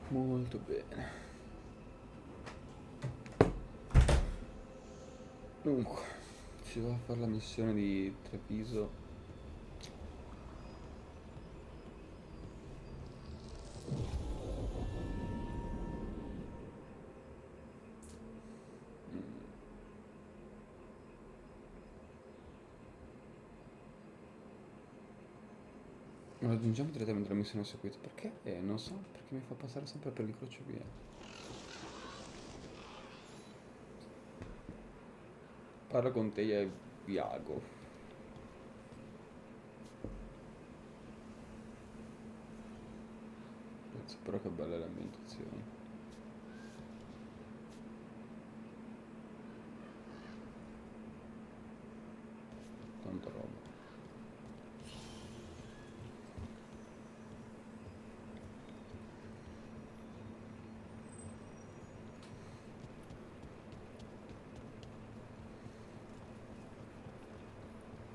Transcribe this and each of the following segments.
Molto bene. Dunque, si va a fare la missione di Treviso. Raggiungiamo direttamente la missione seguita. Perché? Non so, perché mi fa passare sempre per il crocevia. Parlo con te e Viago. Cazzo, però che bella l'ambientazione. Tanta roba.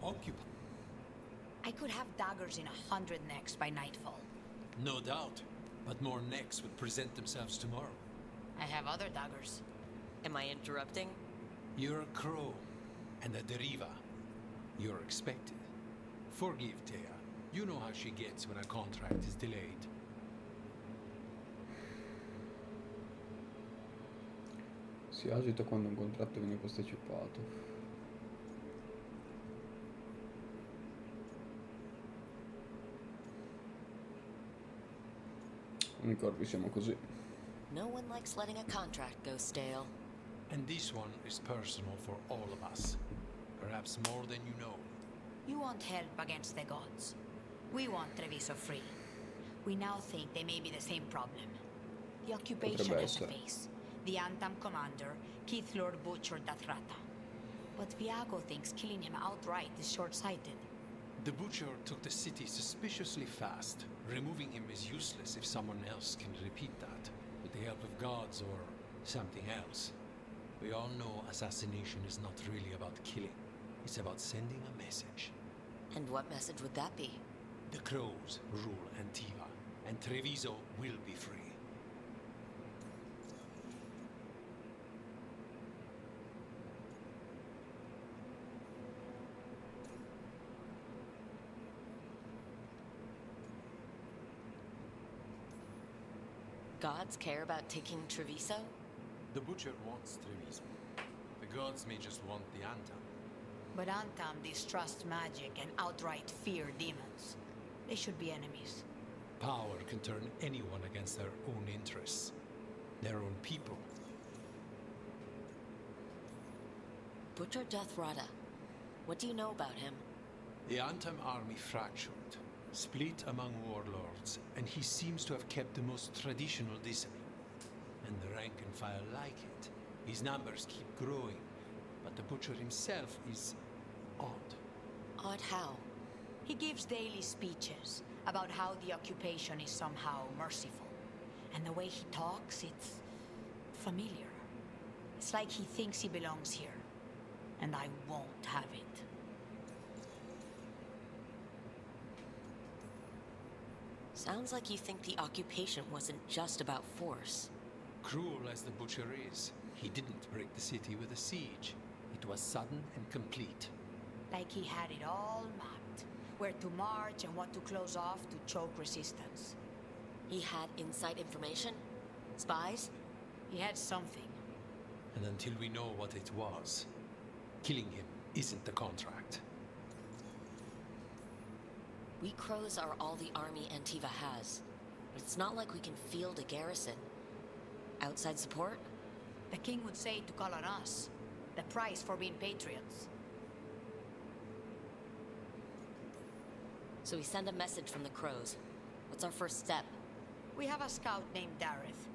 Occupy. I could have daggers in 100 necks by nightfall. No doubt. But more necks would present themselves tomorrow. I have other daggers. Am I interrupting? You're a crow. And a deriva. You're expected. Forgive Thea. You know how she gets when a contract is delayed. Si agita quando un contratto viene posticipato. I corvi siamo così. No one likes letting a contract go stale. And this one is personal for all of us. Perhaps more than you know. You want help against the gods. We want Treviso free. We now think they may be the same problem. The occupation Potrebbe has a essere. face. The Antam commander, Keith Lord Butcher Dathrata. But Viago thinks killing him outright is short-sighted. The butcher took the city suspiciously fast. Removing him is useless if someone else can repeat that, with the help of gods or something else. We all know assassination is not really about killing. It's about sending a message. And what message would that be? The crows rule Antiva, and Treviso will be free. Gods care about taking Treviso? The butcher wants Treviso. The gods may just want the Antam. But Antam distrusts magic and outright fear demons. They should be enemies. Power can turn anyone against their own interests, their own people. Butcher Dathrata. What do you know about him? The Antam army fractured, split among warlords, and he seems to have kept the most traditional discipline. And the rank and file like it. His numbers keep growing, but the butcher himself is odd. Odd how? He gives daily speeches about how the occupation is somehow merciful. And the way he talks, it's familiar. It's like he thinks he belongs here. And I won't have it. Sounds like you think the occupation wasn't just about force. Cruel as the butcher is, he didn't break the city with a siege. It was sudden and complete. Like he had it all mapped. Where to march and what to close off to choke resistance. He had inside information? Spies? He had something. And until we know what it was, killing him isn't the contract. We crows are all the army Antiva has. But it's not like we can field a garrison. Outside support? The king would say to call on us. The price for being patriots. So we send a message from the crows. What's our first step? We have a scout named Dareth.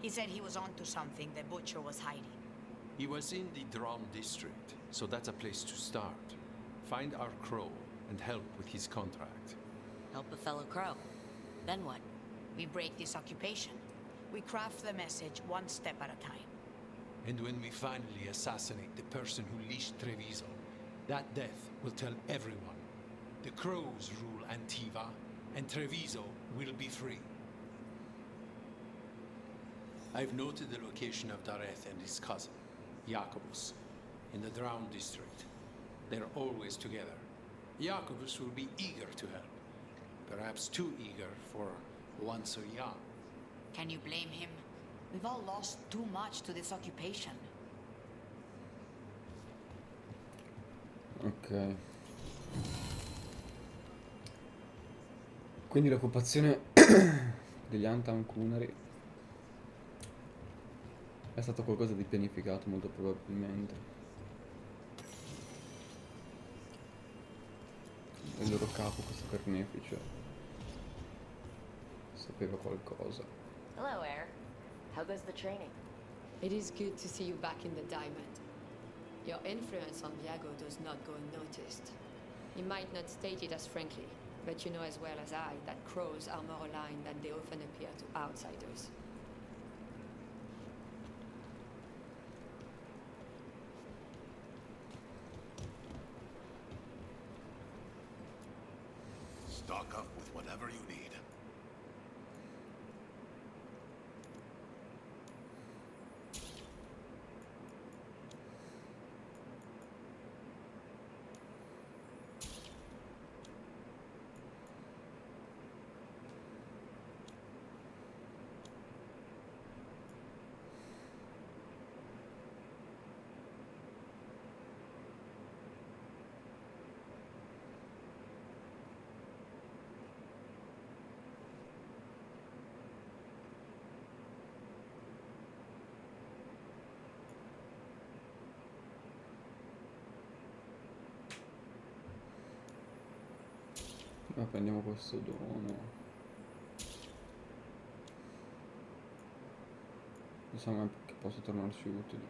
He said he was onto something the butcher was hiding. He was in the Drum district, so that's a place to start. Find our crow and help with his contract. Help a fellow crow. Then what? We break this occupation. We craft the message one step at a time. And when we finally assassinate the person who leashed Treviso, that death will tell everyone. The crows rule Antiva, and Treviso will be free. I've noted the location of Dareth and his cousin, Jacobus, in the Drowned district. They're always together. Jacobus will be eager to help. Perhaps too eager for one so young. Can you blame him? We've all lost too much to this occupation. Ok. Quindi l'occupazione degli Antam Cunari è stato qualcosa di pianificato molto probabilmente. Il loro capo, questo carnefice, sapeva qualcosa. Hello, Air. How goes the training? It is good to see you back in the Diamond. Your influence on Viago does not go unnoticed. You might not state it as frankly, but you know as well as I that crows are more aligned than they often appear to outsiders. Stock up with whatever you need. Ma prendiamo questo dono. Diciamo che posso tornarci utili.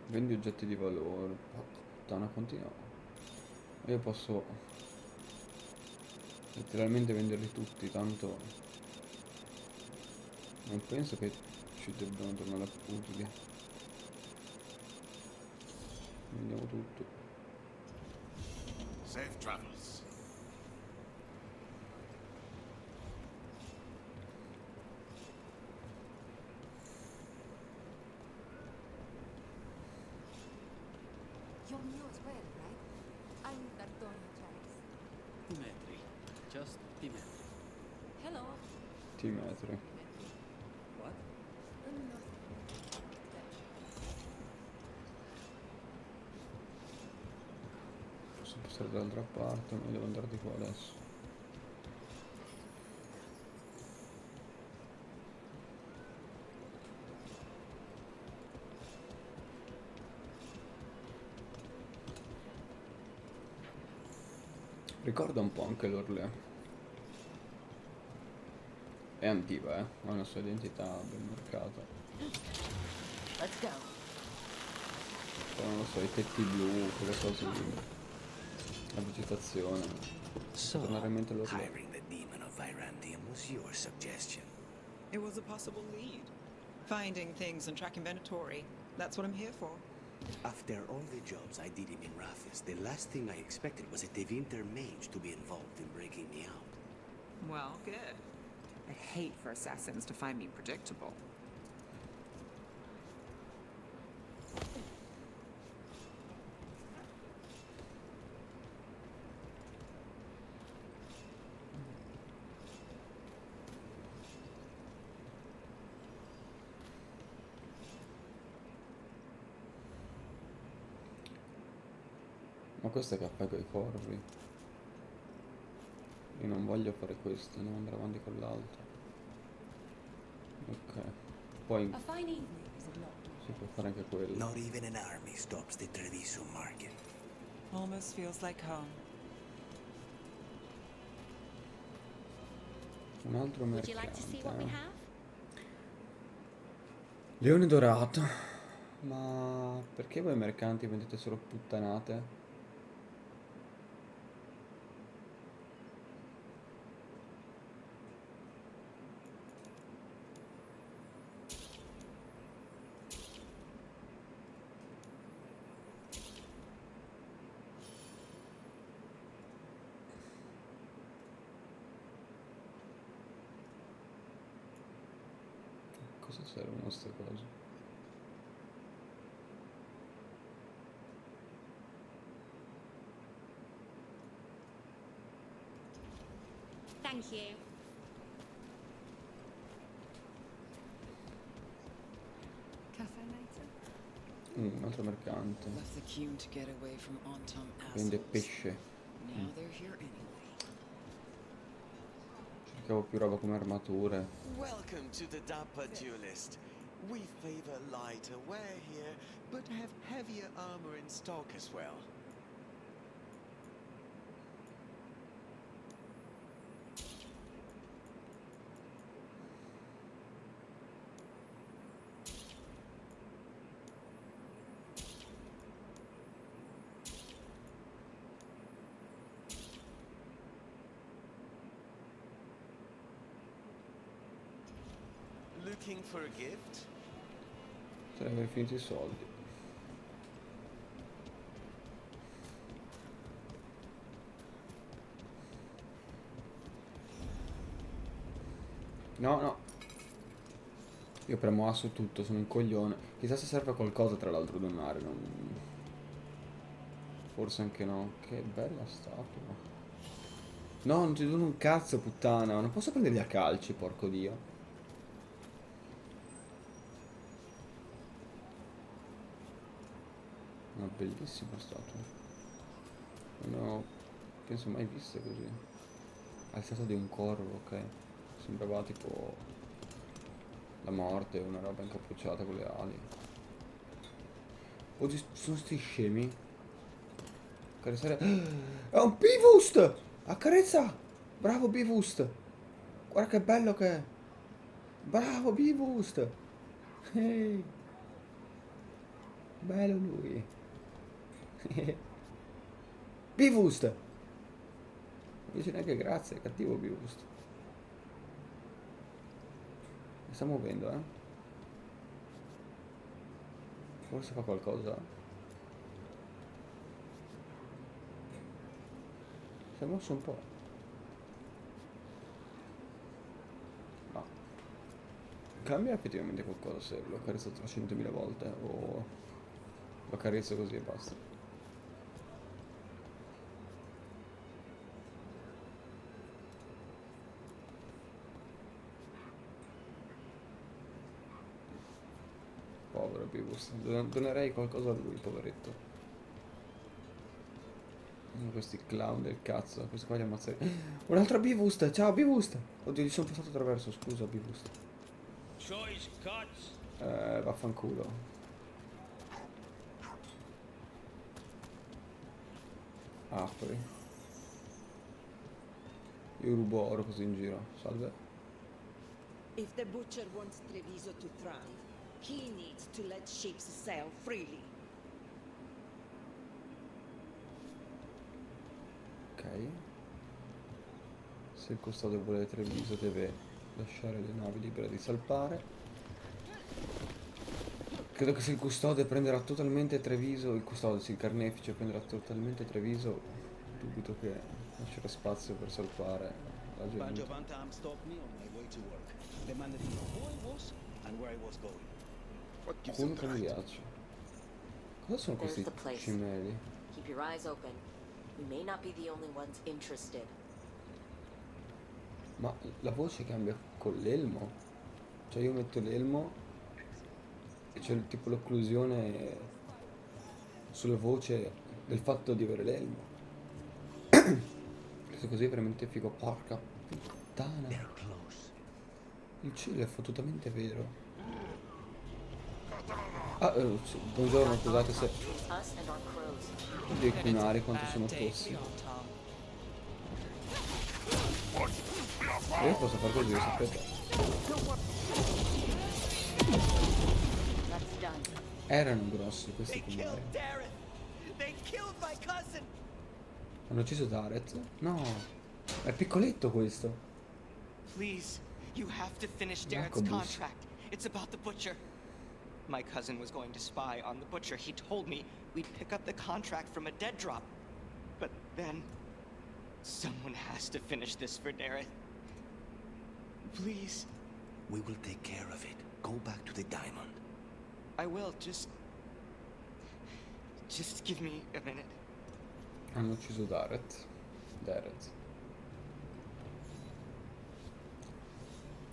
Vendi oggetti di valore. Puttana, continua. Io posso letteralmente venderli tutti, tanto non penso che ci debbano tornare utili. Vendiamo tutto. Safe travels. You're new as well, right? I'm D'Antonio Travis. Dimitri. Just Dimitri. Hello. T-metri. What? Nothing. Posso passare dall'altra parte, ma io devo andare di qua adesso. Ricorda un po' anche l'Orlea. È antica, ha una sua identità ben marcata. Let's go. Però non lo so, i tetti blu, quelle cose lì. La vegetazione. So, Tornare in mente l'Orlea. hiring the demon of Virandium was your suggestion. It was a possible lead. Finding things and tracking Venatori. That's what I'm here for. After all the jobs I did in Rathis, the last thing I expected was a Tevinter mage to be involved in breaking me out. Well, good. I hate for assassins to find me predictable. Ma questo è caffè coi corvi. Io non voglio fare questo, devo andare avanti con l'altro. Ok. Poi A fine evening, is it not? si può fare anche quello. Not even an army stops the Treviso market. Almost feels like home. Un altro Would you like to see what we mercante. have? Leone dorato. Ma perché voi mercanti vendete solo puttanate? cosa servono queste cose? Thank you. Cafe later? Un altro mercante. Left the queue to get away from on-time Vende assholes. pesce. Now they're here anyway. Cercavo più roba come armature. Welcome to the Dapper Duelist. We favor lighter wear here, but have heavier armor in stock as well. Looking for a gift? Sarei aver finito i soldi. No, no. Io premo A su tutto, sono un coglione. Chissà se serve a qualcosa tra l'altro donare, non... Forse anche no. Che bella statua. No, non ti dono un cazzo, puttana. Non posso prenderli a calci, porco dio. Una bellissima statua. Non ho, penso mai viste così. Al statua di un corvo, ok. Sembrava tipo la morte, una roba incappucciata con le ali. Oggi sono sti scemi. Accarezzare. È un Bifrost! Accarezza! Bravo Bifrost! Guarda che bello che è! Bravo Bifrost! Ehi! Bello lui! Bifrost! Non dice neanche grazie, è cattivo Bifrost. Mi sta muovendo, eh? Forse fa qualcosa. Si è mosso un po'. No. Cambia effettivamente qualcosa se lo accarezzo 300.000 volte o lo accarezzo così e basta. Povero Bifrost, donerei qualcosa a lui, poveretto. Questi clown del cazzo, questo qua li ammazzerei. Un altro Bifrost, ciao Bifrost! Oddio, gli sono passato attraverso, scusa Bifrost. Vaffanculo. Apri. Io rubo oro così in giro, salve. If the butcher wants Treviso to thrive, he needs to let ships sail freely. Ok. Se il custode vuole Treviso deve lasciare le navi libere di salpare. Credo che se il custode prenderà totalmente Treviso, il custode, sì, il carnefice prenderà totalmente Treviso, dubito che lascerà spazio per salpare la gente. Bantam stopped me on my way to work. Demanded to know who I was and where I was going. What gives him the Comunque mi right? piace. Cosa sono There's questi the place. cimeli? Keep your eyes open. We may not be the only ones interested. Ma la voce cambia con l'elmo? Cioè io metto l'elmo e c'è tipo l'occlusione sulla voce del fatto di avere l'elmo. Questo così è veramente figo, porca puttana. Il cielo è fottutamente vero. Ah, buongiorno, scusate se... Oddio, i cunari quanto sono tossi. Io posso far così, sapete? Erano grossi questi cunari. Hanno ucciso Dareth? No, è piccoletto questo. Please, you have to finish Dareth's Jacobus. contract. It's about the butcher. My cousin was going to spy on the butcher. He told me we'd pick up the contract from a dead drop. But then, someone has to finish this for Dareth. Please. We will take care of it. Go back to the diamond. I will, just give me a minute. Hanno ucciso Dareth.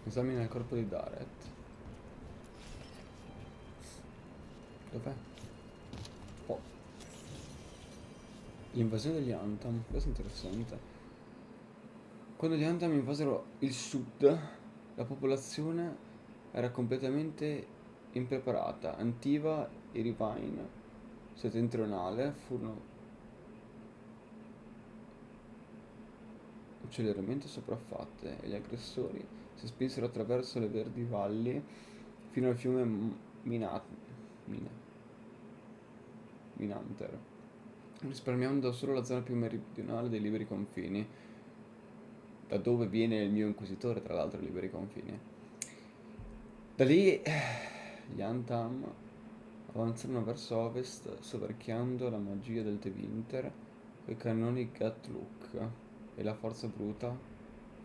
Esamina il corpo di Dareth. Dov'è? Oh. L'invasione degli Antam. Questo è interessante. Quando gli Antam invasero il sud, la popolazione era completamente impreparata. Antiva e Rivine settentrionale furono celermente sopraffatte e gli aggressori si spinsero attraverso le verdi valli fino al fiume Minanter, risparmiando solo la zona più meridionale dei liberi confini, da dove viene il mio inquisitore, tra l'altro, ai liberi confini. Da lì gli Antam avanzarono verso ovest, soverchiando la magia del Tevinter, coi cannoni Gatluk e la forza bruta,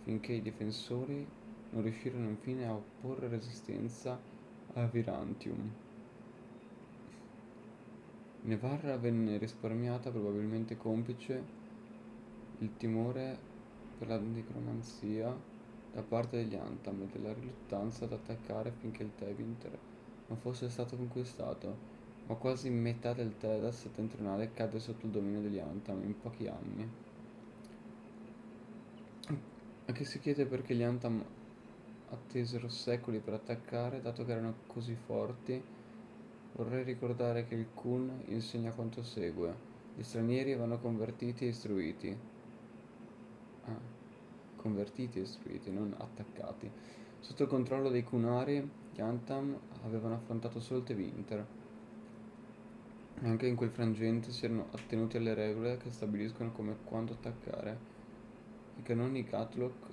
finché i difensori non riuscirono infine a opporre resistenza a Virantium. Nevarra venne risparmiata, probabilmente complice il timore per la necromanzia da parte degli Antam e della riluttanza ad attaccare finché il Tevinter non fosse stato conquistato, ma quasi metà del Tedas settentrionale cadde sotto il dominio degli Antam in pochi anni. A chi si chiede perché gli Antam attesero secoli per attaccare, dato che erano così forti, vorrei ricordare che il Kun insegna quanto segue: gli stranieri vanno convertiti e istruiti. Convertiti e istruiti, non attaccati. Sotto il controllo dei Kunari, gli Antam avevano affrontato solo il Tevinter. E anche in quel frangente si erano attenuti alle regole che stabiliscono come e quando attaccare. I cannoni Gatlok,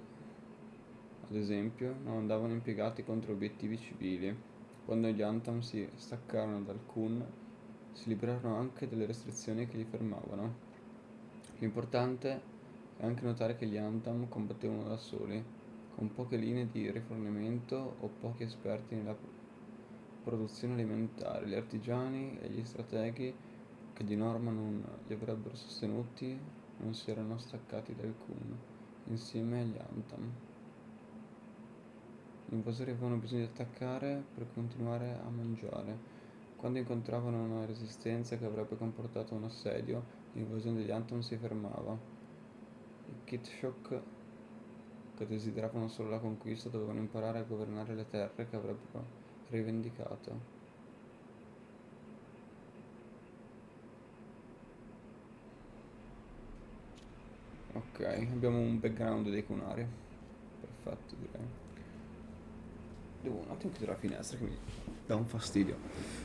ad esempio, non andavano impiegati contro obiettivi civili. Quando gli Antam si staccarono dal Kun, si liberarono anche delle restrizioni che li fermavano. L'importante è anche notare che gli Antam combattevano da soli, con poche linee di rifornimento o pochi esperti nella produzione alimentare. Gli artigiani e gli strateghi, che di norma non li avrebbero sostenuti, non si erano staccati dal Kun, insieme agli Antam. Gli invasori avevano bisogno di attaccare per continuare a mangiare. Quando incontravano una resistenza che avrebbe comportato un assedio, l'invasione degli Antam si fermava. I Kitshok, che desideravano solo la conquista, dovevano imparare a governare le terre che avrebbero rivendicato. Ok, abbiamo un background dei Kunari. Perfetto, direi. Devo un attimo chiudere la finestra che mi dà un fastidio.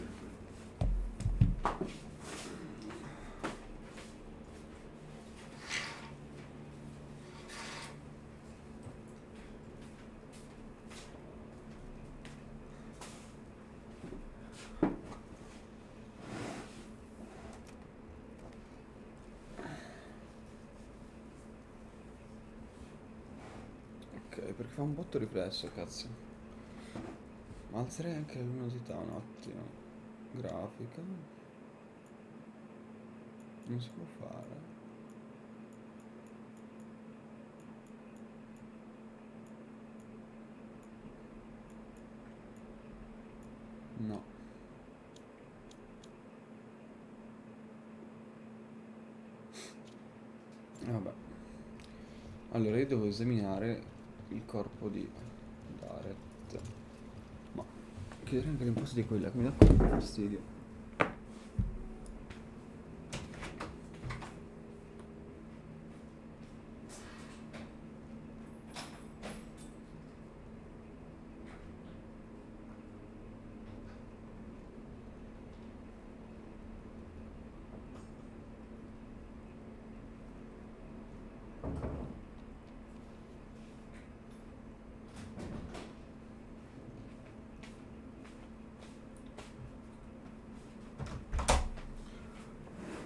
Ok, perché fa un botto riflesso, cazzo. Ma alzerei anche la luminosità un attimo. Grafica. Non si può fare. No. Vabbè. Allora io devo esaminare il corpo di Dareth. Ma chiederei anche l'imposto di quella che mi dà fastidio.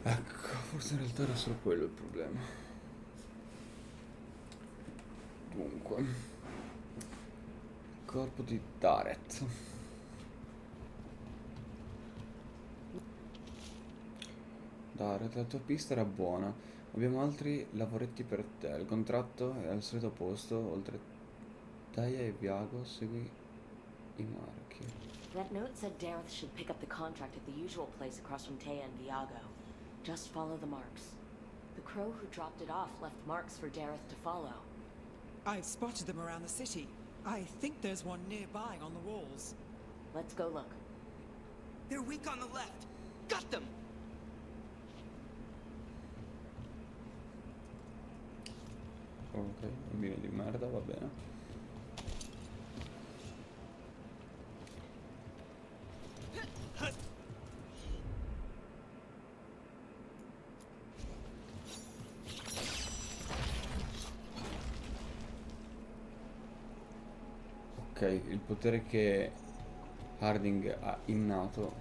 Ecco, forse in realtà era solo quello il problema. Dunque, corpo di Dareth. Dare, la tua pista era buona. Abbiamo altri lavoretti per te. Il contratto è al solito posto. Oltre Taia e Viago, segui i marchi. That note said Dareth should pick up the contract at the usual place across from Taya and Viago. Just follow the marks. The crow who dropped it off left marks for Dareth to follow. I've spotted them around the city. I think there's one nearby on the walls. Let's go look. They're weak on the left. Got them! Ok, bambino di merda, va bene. Ok, il potere che Harding ha innato.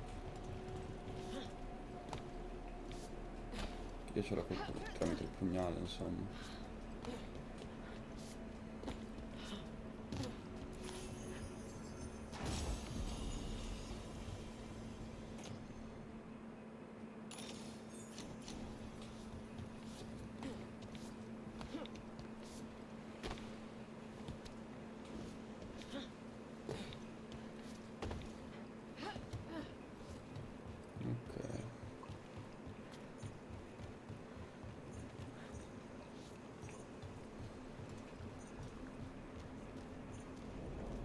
Io ce l'ho tramite il pugnale, insomma.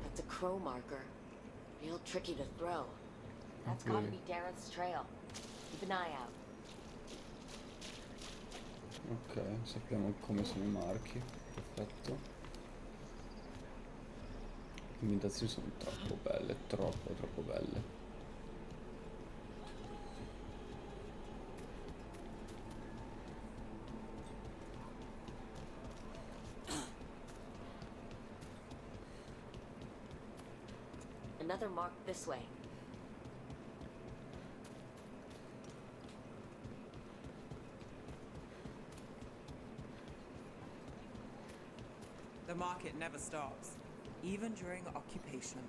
That's a crow marker. Real tricky to throw. That's gotta be Dareth's trail. Keep an eye out. Ok, sappiamo come sono i marchi. Perfetto. Le imitazioni sono troppo belle, troppo belle. Another mark this way. The market never stops, even during occupation.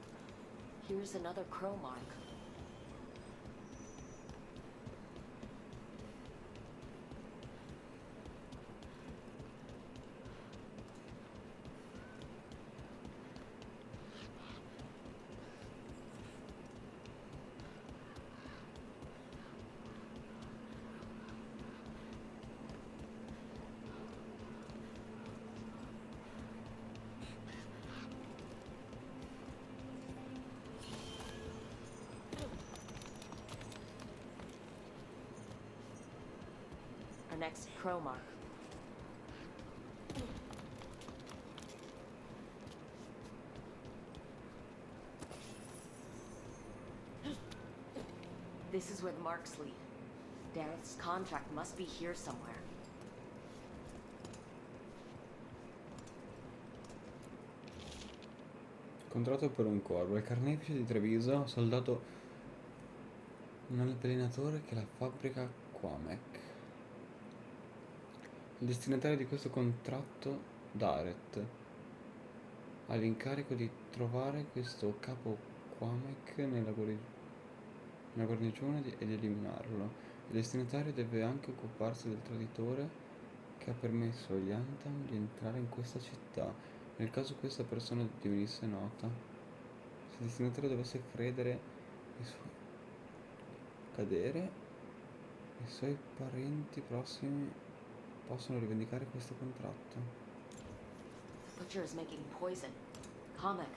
Here's another crow mark. Our next crow mark. This is where the marks lead. Dareth's contract must be here somewhere. Contratto per un corvo. Il carnefice di Treviso, soldato un allenatore che la fabbrica Quamek. Il destinatario di questo contratto, Dareth, ha l'incarico di trovare questo capo Quamek nella guarnigione e di eliminarlo. Il destinatario deve anche occuparsi del traditore che ha permesso agli Antam di entrare in questa città. Nel caso questa persona divenisse nota, se il destinatario dovesse cadere, i suoi parenti prossimi possono rivendicare questo contratto. The butcher is making poison. Comic.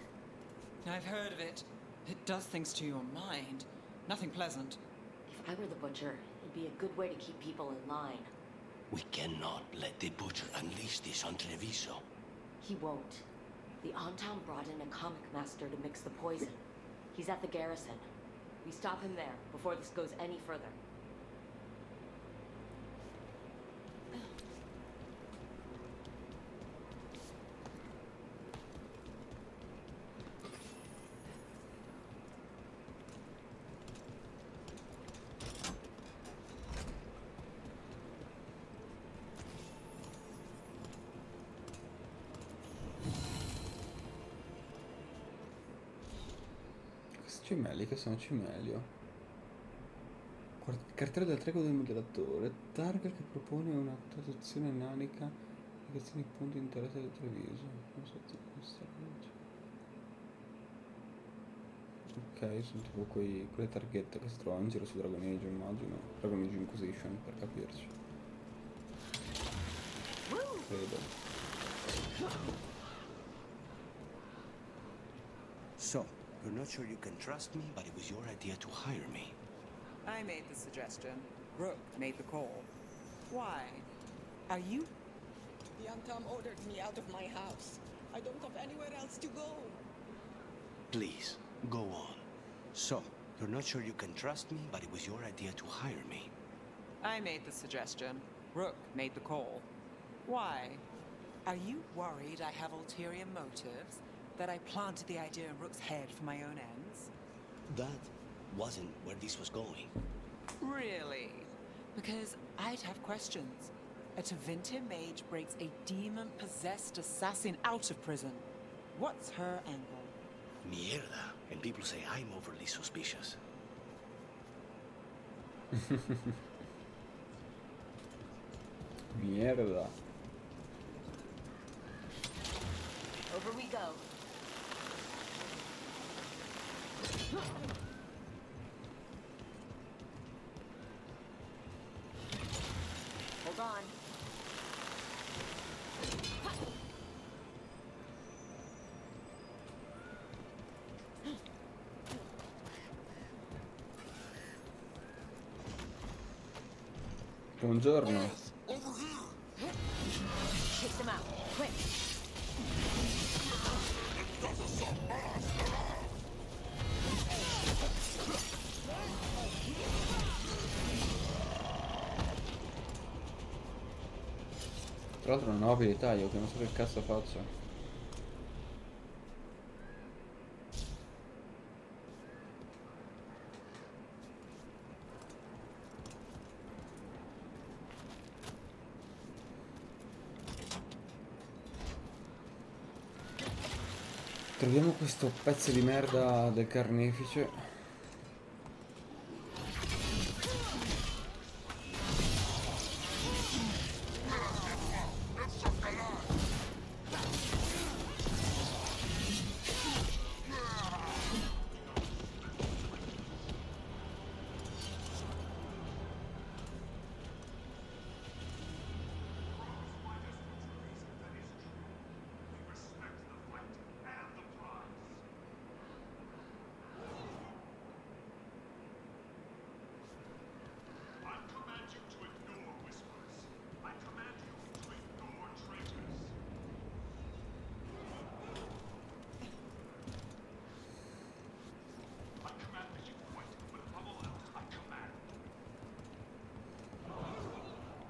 I've heard of it. It does things to your mind. Nothing pleasant. If I were the butcher, it'd be a good way to keep people in line. We cannot let the butcher unleash this on Treviso. He won't. The Antam brought in a comic master to mix the poison. He's at the garrison. We stop him there before this goes any further. Cimelli, che sono cimelio. Cartello del trego del modellatore. Targa che propone una traduzione nanica di questioni punti di interesse del Treviso. Non so se questa legge. Ok, sono tipo quelle targhette che si trovano in giro su Dragon Age, immagino. Dragon Age Inquisition, per capirci. Credo. So, you're not sure you can trust me, but it was your idea to hire me. I made the suggestion. Rook made the call. Why? Are you? The Antam ordered me out of my house. I don't have anywhere else to go. Please, go on. So, you're not sure you can trust me, but it was your idea to hire me. I made the suggestion. Rook made the call. Why? Are you worried I have ulterior motives? That I planted the idea in Rook's head for my own ends? That wasn't where this was going. Really? Because I'd have questions. A Tevinter mage breaks a demon-possessed assassin out of prison. What's her angle? Mierda. And people say I'm overly suspicious. Mierda. Over we go. Hold on. Buongiorno. Kick them out, quick. Tra l'altro non ho abilità io, che non so che cazzo faccio. Troviamo questo pezzo di merda del carnefice.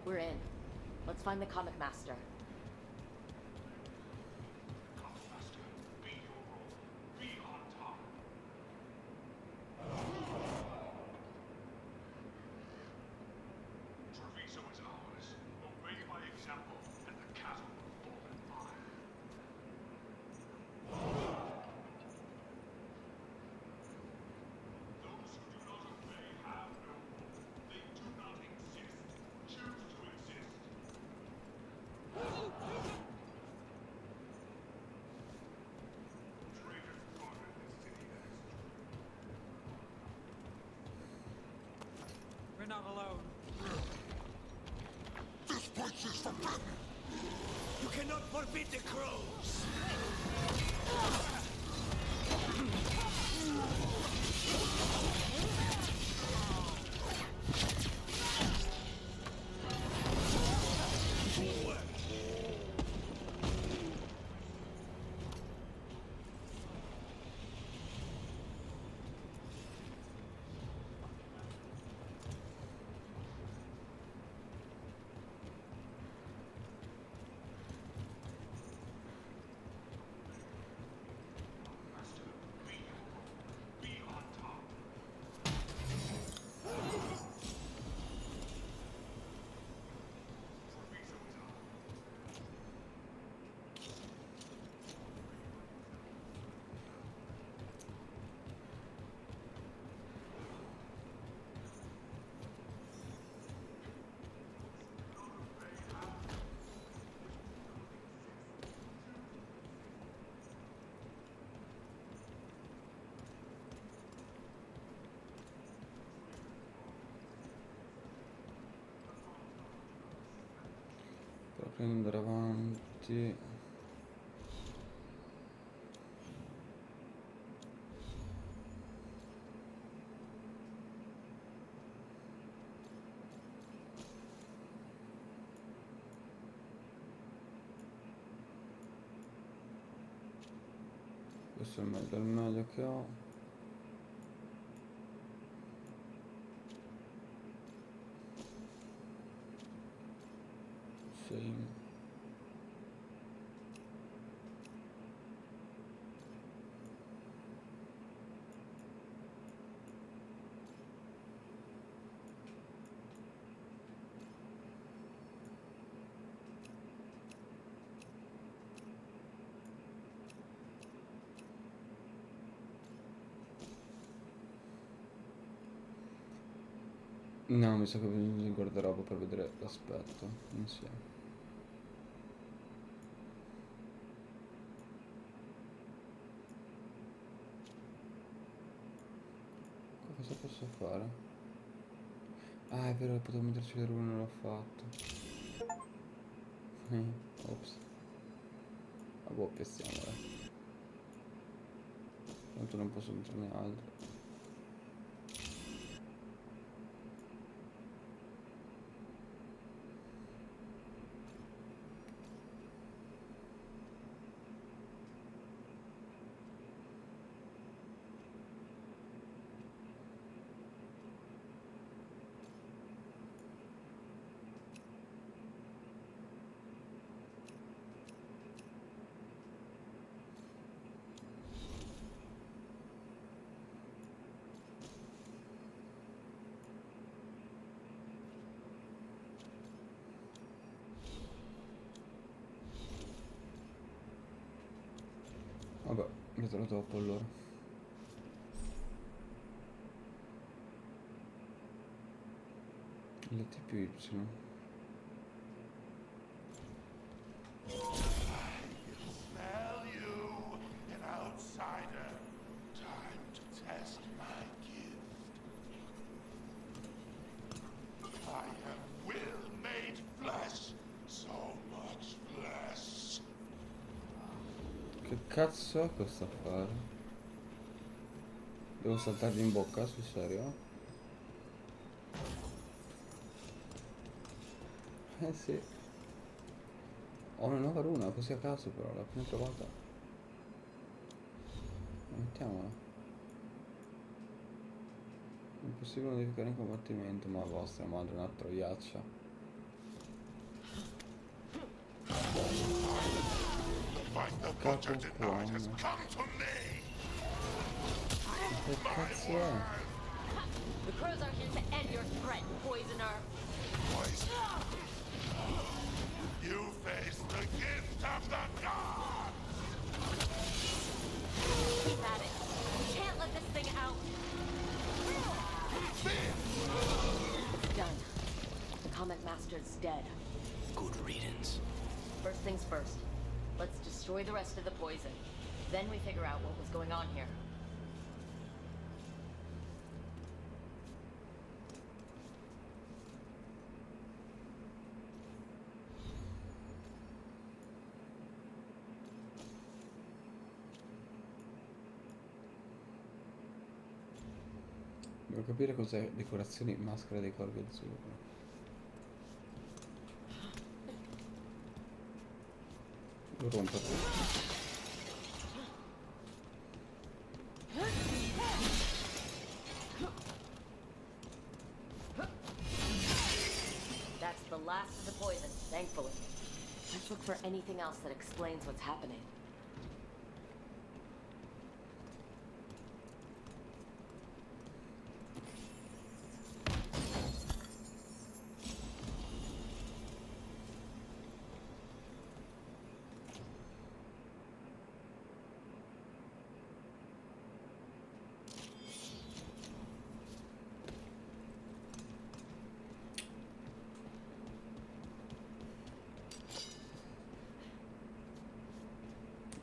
We're in. Let's find the comic master. We're not alone. This place is forbidden! You cannot forbid the crows! andare avanti. Questo è il meglio che ho. Sì. No, mi sa che bisogna guardare roba per vedere l'aspetto insieme. Cosa posso fare? Ah, è vero, potevo metterci le rune, non l'ho fatto. Ops. Ma boh, piazziamola. Tanto non posso metterne altro. Vabbè, vedrò dopo allora. Le T più Y. Smell you, an outsider. Time to test my gift. I am will made flesh, so much flesh. Che cazzo è questo affare? Devo saltargli in bocca, sul serio? Eh sì. Ho una nuova runa, così a caso però, l'ho appena trovata. Mettiamola. Impossibile modificare in combattimento, ma vostra madre, una troiaccia. Capo qua. Che cazzo è? The crows are here to end your threat, poisoner. Poison. You face the gift of the gods! Keep at it. We can't let this thing out. It's done. The Comet Master's dead. Good riddance. First things first. Let's destroy the rest of the poison. Then we figure out what was going on here. Devo capire cos'è decorazioni maschera dei corvi azzurri. Lo rompo tutto. That's the last of the poison, thankfully. Let's look for anything else that explains what's happening.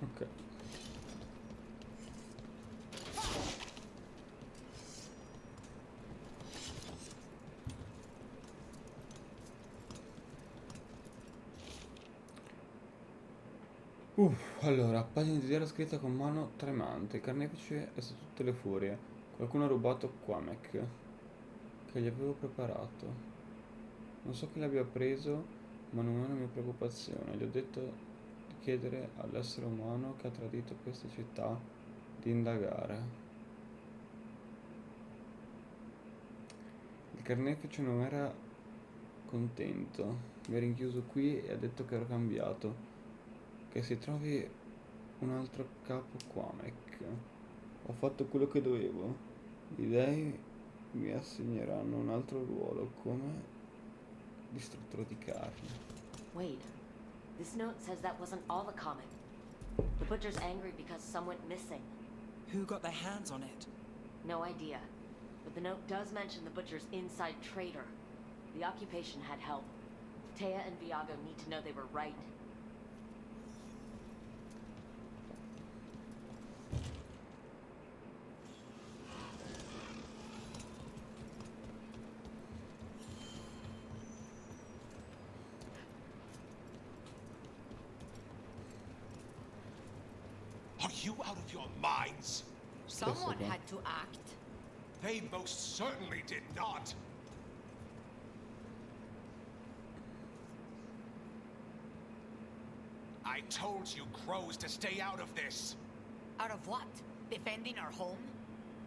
Ok. Allora, pagina di diario scritta con mano tremante. Il carnefice è su tutte le furie. Qualcuno ha rubato Quamek, che gli avevo preparato. Non so chi l'abbia preso, ma non è una mia preoccupazione. Gli ho detto di chiedere all'essere umano che ha tradito questa città di indagare. Il carnefice non era contento. Mi ha rinchiuso qui e ha detto che ero cambiato. Che si trovi un altro capo Quamek. Ho fatto quello che dovevo. Gli dei mi assegneranno un altro ruolo come distruttore di carne. Wait, this note says that wasn't all the comet. The butcher's angry because some went missing. Who got their hands on it? No idea. But the note does mention the butcher's inside traitor. The occupation had help. Taya and Viago need to know they were right. Are you out of your minds? Someone had to act. They most certainly did not. I told you crows to stay out of this. Out of what? Defending our home?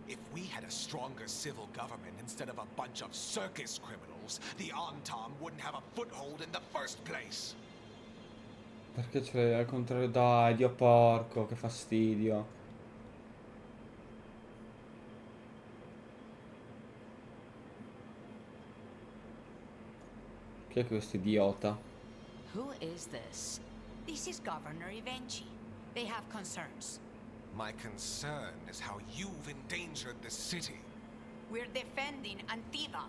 If we had a stronger civil government instead of a bunch of circus criminals, the Antam wouldn't have a foothold in the first place. Perché ce l'hai al contrario? Dai, Dio porco, che fastidio. Chi è questo idiota? Who is this? This is Governor Evenchi. They have concerns. My concern is how you've endangered the city. We're defending Antiva.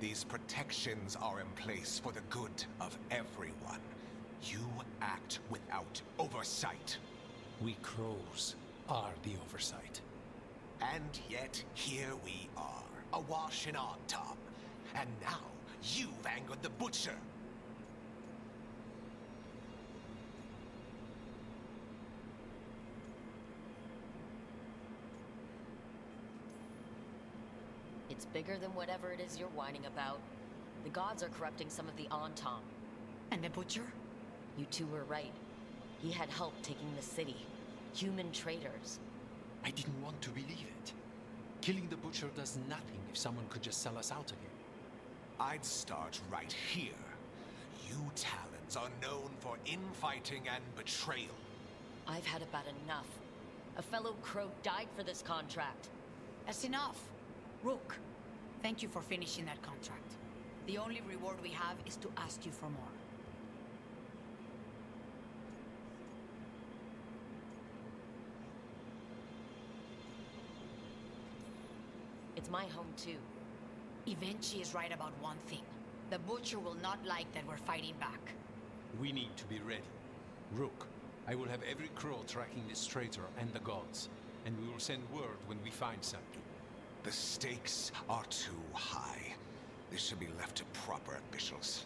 These protections are in place for the good of everyone. You act without oversight. We crows are the oversight. And yet, here we are, awash in on top. And now, you've angered the butcher. It's bigger than whatever it is you're whining about. The gods are corrupting some of the Antam. And the butcher? You two were right. He had help taking the city. Human traitors. I didn't want to believe it. Killing the butcher does nothing if someone could just sell us out again. I'd start right here. You Talons are known for infighting and betrayal. I've had about enough. A fellow crow died for this contract. That's enough. Rook, thank you for finishing that contract. The only reward we have is to ask you for more. It's my home too. Evenchi is right about one thing. The butcher will not like that we're fighting back. We need to be ready. Rook, I will have every crow tracking this traitor and the gods, and we will send word when we find something. The stakes are too high. This should be left to proper officials.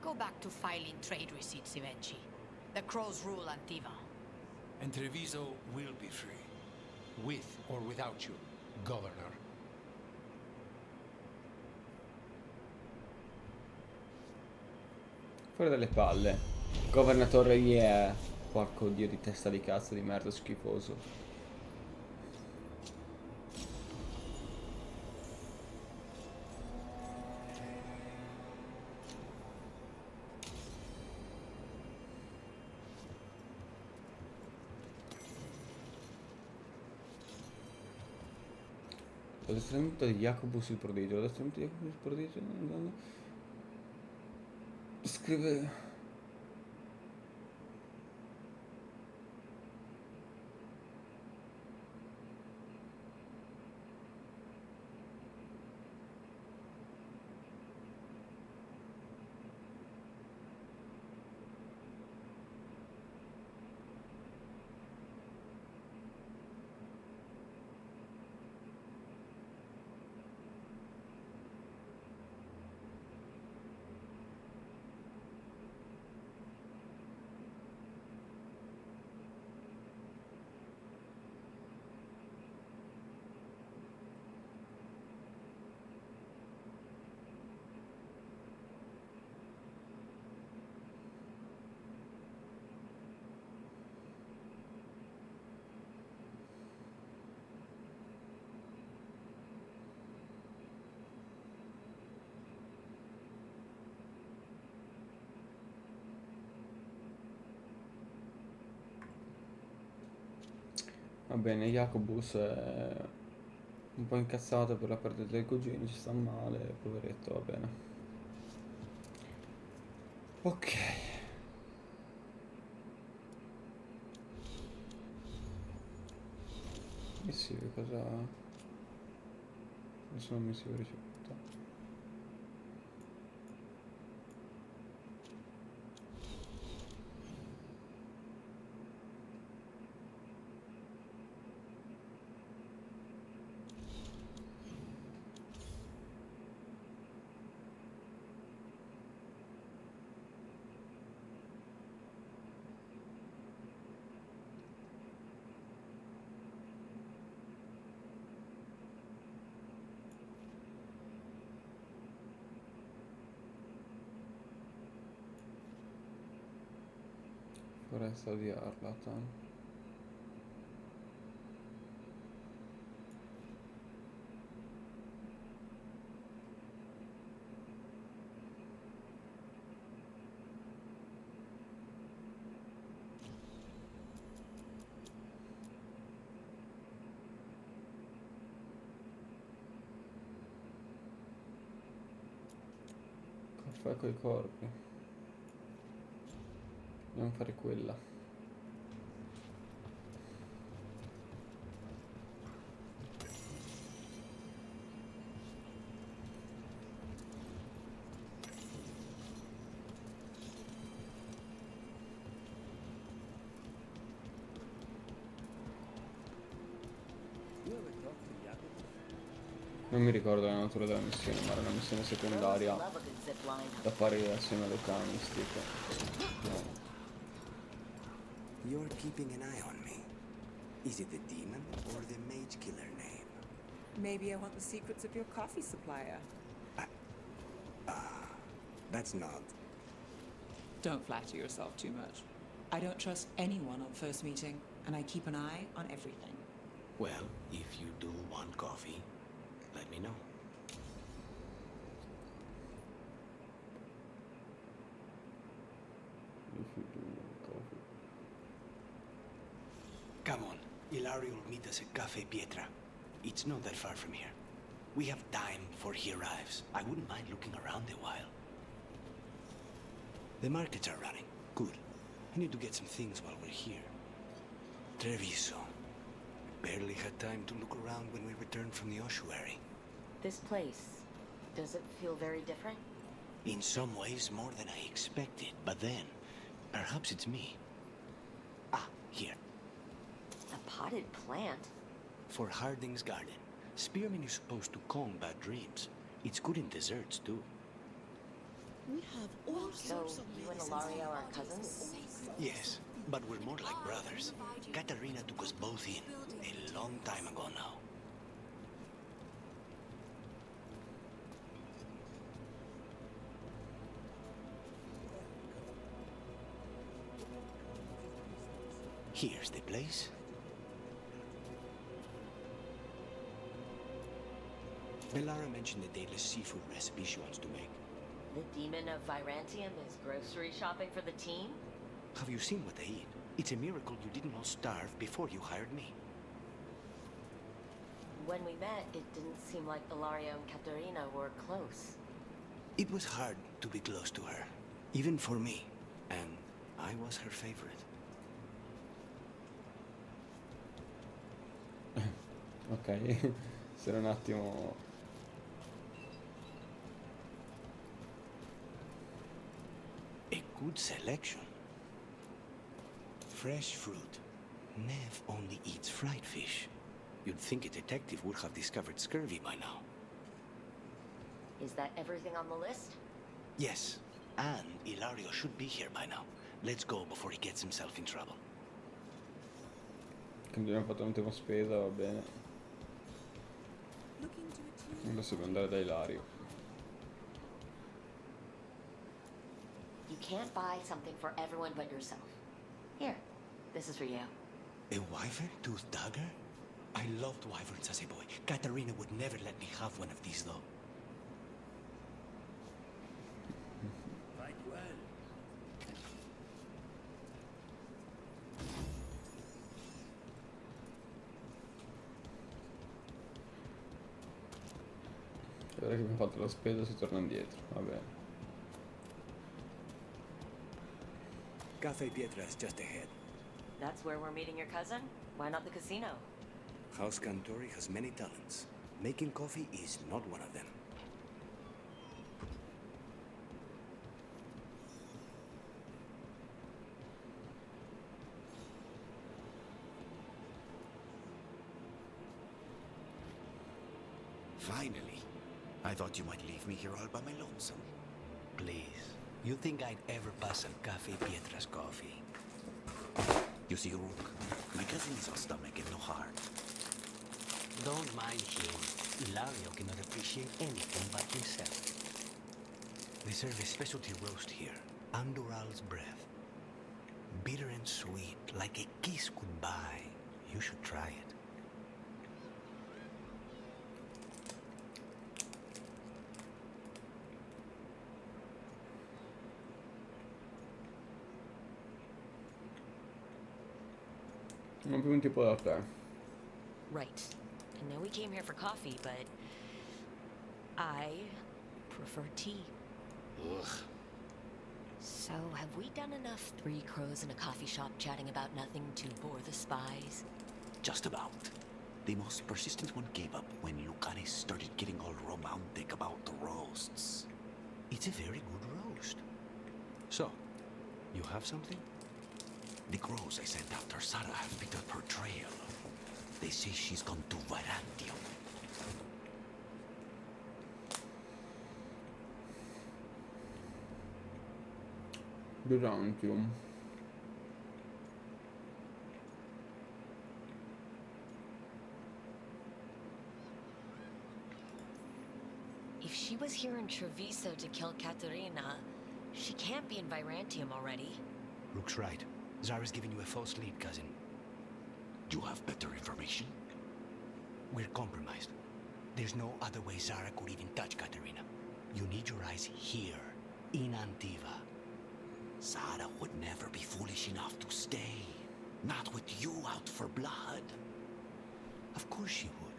Go back to filing trade receipts, Evenchi. The crows rule Antiva. And Treviso will be free. With or without you, Governor. Fuori dalle palle. Governatore yeah. Porco dio di testa di cazzo di merda schifoso. L'addestramento di Jacobus il prodigio. L'addestramento di Jacobus il prodigio. Scrive. Va bene, Jacobus è un po' incazzato per la perdita dei cugini, ci sta male, poveretto, va bene. Ok. Missive, cosa... Nessuno missivo ricevuto. Foresta di Arlatan. Caffè coi corpi. Dobbiamo fare quella. Non mi ricordo la natura della missione, ma era una missione secondaria da fare assieme alle canistiche. You're keeping an eye on me. Is it the demon or the mage killer name? Maybe I want the secrets of your coffee supplier. That's not. Don't flatter yourself too much. I don't trust anyone on first meeting, and I keep an eye on everything. Well, if you do want coffee, let me know. Come on, Ilario will meet us at Cafe Pietra. It's not that far from here. We have time before he arrives. I wouldn't mind looking around a while. The markets are running. Good. I need to get some things while we're here. Treviso. We barely had time to look around when we returned from the ossuary. This place, does it feel very different? In some ways, more than I expected. But then, perhaps it's me. Ah, here. A potted plant? For Harding's garden. Spearmint is supposed to calm bad dreams. It's good in desserts, too. We have all So, you and Ilario are cousins? Yes, but we're more like brothers. Katarina took us both in, a long time ago now. Here's the place. Bellara mentioned the daily seafood recipe she wants to make. The demon of Virantium is grocery shopping for the team? Have you seen what they eat? It's a miracle you didn't all starve before you hired me. When we met, it didn't seem like Ilario and Katerina were close. It was hard to be close to her, even for me. And I was her favorite. Ok, se era un attimo... A good selection. Fresh fruit. Nev only eats fried fish. You'd think a detective would have discovered scurvy by now. Is that everything on the list? Yes, and Ilario should be here by now. Let's go before he gets himself in trouble. Quindi abbiamo fatto un tempo spesa, va bene. Adesso devo andare da Ilario. You can't buy something for everyone but yourself. Here, this is for you. A wyvern-toothed dagger? I loved wyverns as a boy. Katarina would never let me have one of these, though. Fight well. Ora che abbiamo fatto la spesa si torna indietro, va bene. Cafe Pietra's just ahead. That's where we're meeting your cousin? Why not the casino? House Cantori has many talents. Making coffee is not one of them. Finally. I thought you might leave me here all by my lonesome. Please. You think I'd ever pass on Cafe Pietra's coffee? You see, Rook, my cousin is all stomach and no heart. Don't mind him. Ilario cannot appreciate anything but himself. They serve a specialty roast here, Andoral's breath. Bitter and sweet, like a kiss goodbye. You should try it. Non più un tipo da te. Right. I know we came here for coffee, but I prefer tea. Ugh. So, have we done enough Three Crows in a coffee shop chatting about nothing to bore the spies? Just about. The most persistent one gave up when Lucanis started getting all romantic about the roasts. It's a very good roast. So, you have something? The crows I sent after Sarah have picked up her trail. They say she's gone to Varantium. Varantium. If she was here in Treviso to kill Caterina, she can't be in Virantium already. Rook's right. Zara's giving you a false lead, cousin. You have better information? We're compromised. There's no other way Zara could even touch Caterina. You need your eyes here, in Antiva. Zara would never be foolish enough to stay. Not with you out for blood. Of course she would.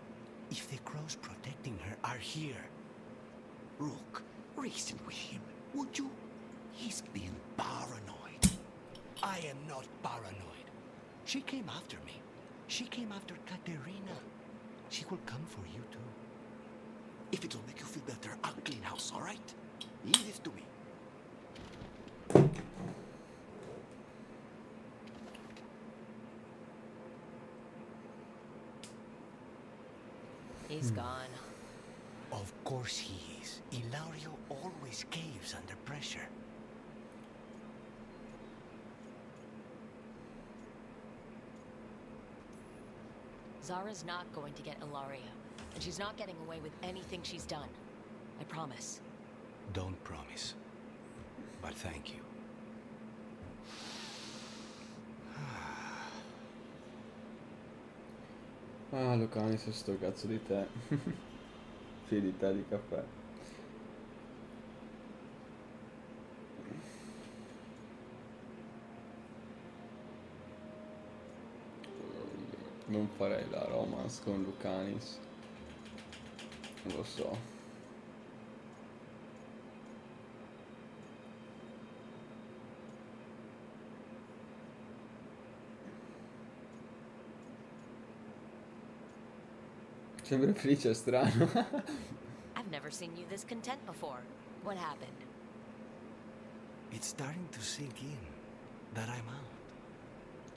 If the crows protecting her are here. Rook, reason with him, would you? He's being paranoid. I am not paranoid. She came after me. She came after Caterina. She will come for you too. If it'll make you feel better, I'll clean house, all right? Leave it to me. He's gone. Of course he is. Ilario always caves under pressure. Zara's not going to get Ilaria, and she's not getting away with anything she's done. I promise. Don't promise. But thank you. Ah, Lucanis, sto cazzo di tè. Sì, di tè di caffè. Non farei la romance con Lucanis. Non lo so. Sembra felice, è strano. I've never seen you this content before. What happened? It's starting to sink in that I'm out.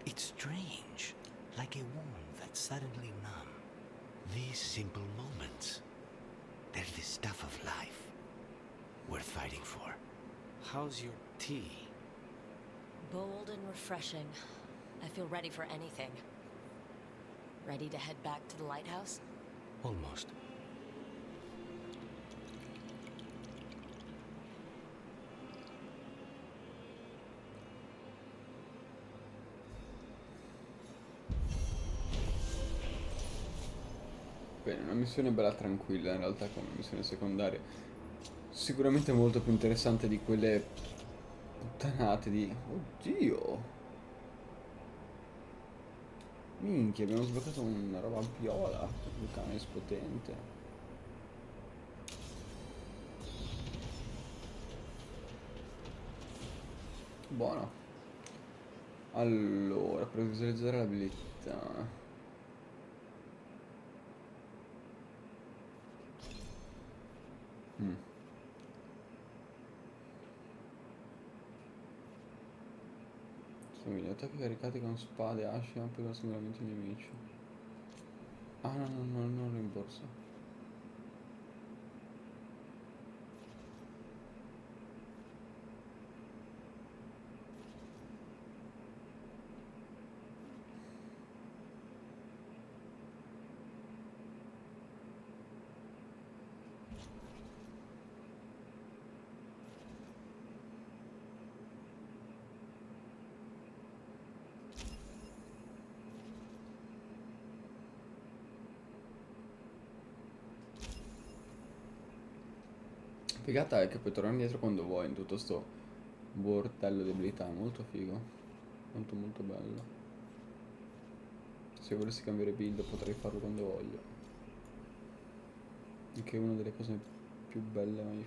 It's strange, like a wound that's suddenly numb. These simple moments, they're the stuff of life worth fighting for. How's your tea? Bold and refreshing. I feel ready for anything. Ready to head back to the lighthouse? Almost. Bene, una missione bella tranquilla in realtà come missione secondaria. Sicuramente molto più interessante di quelle puttanate di... Oddio! Minchia, abbiamo sbloccato una roba viola. Lucanis potente. Buono. Allora, per visualizzare l'abilità. Sono gli attacchi caricati con spade, asce, ampi con singolarmente i nemici. Ah no, no, no, non rimborsa. Figata è che puoi tornare indietro quando vuoi in tutto sto bordello di abilità, molto figo. Molto molto bello. Se volessi cambiare build potrei farlo quando voglio. Che è una delle cose più belle mai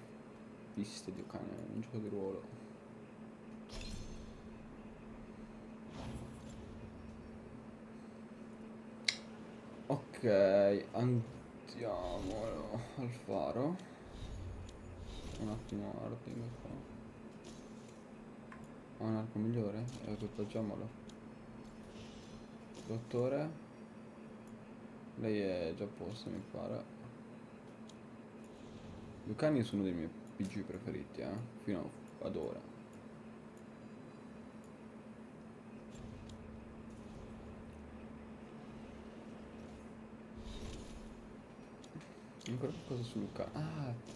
viste di cane, un gioco di ruolo. Ok, andiamo al faro. Un attimo Harding qua. Ha un arco migliore? Equipaggiamolo. Dottore. Lei è già a posto mi pare. Lucani sono dei miei PG preferiti, fino ad ora. Ancora qualcosa su Lucani. Ah!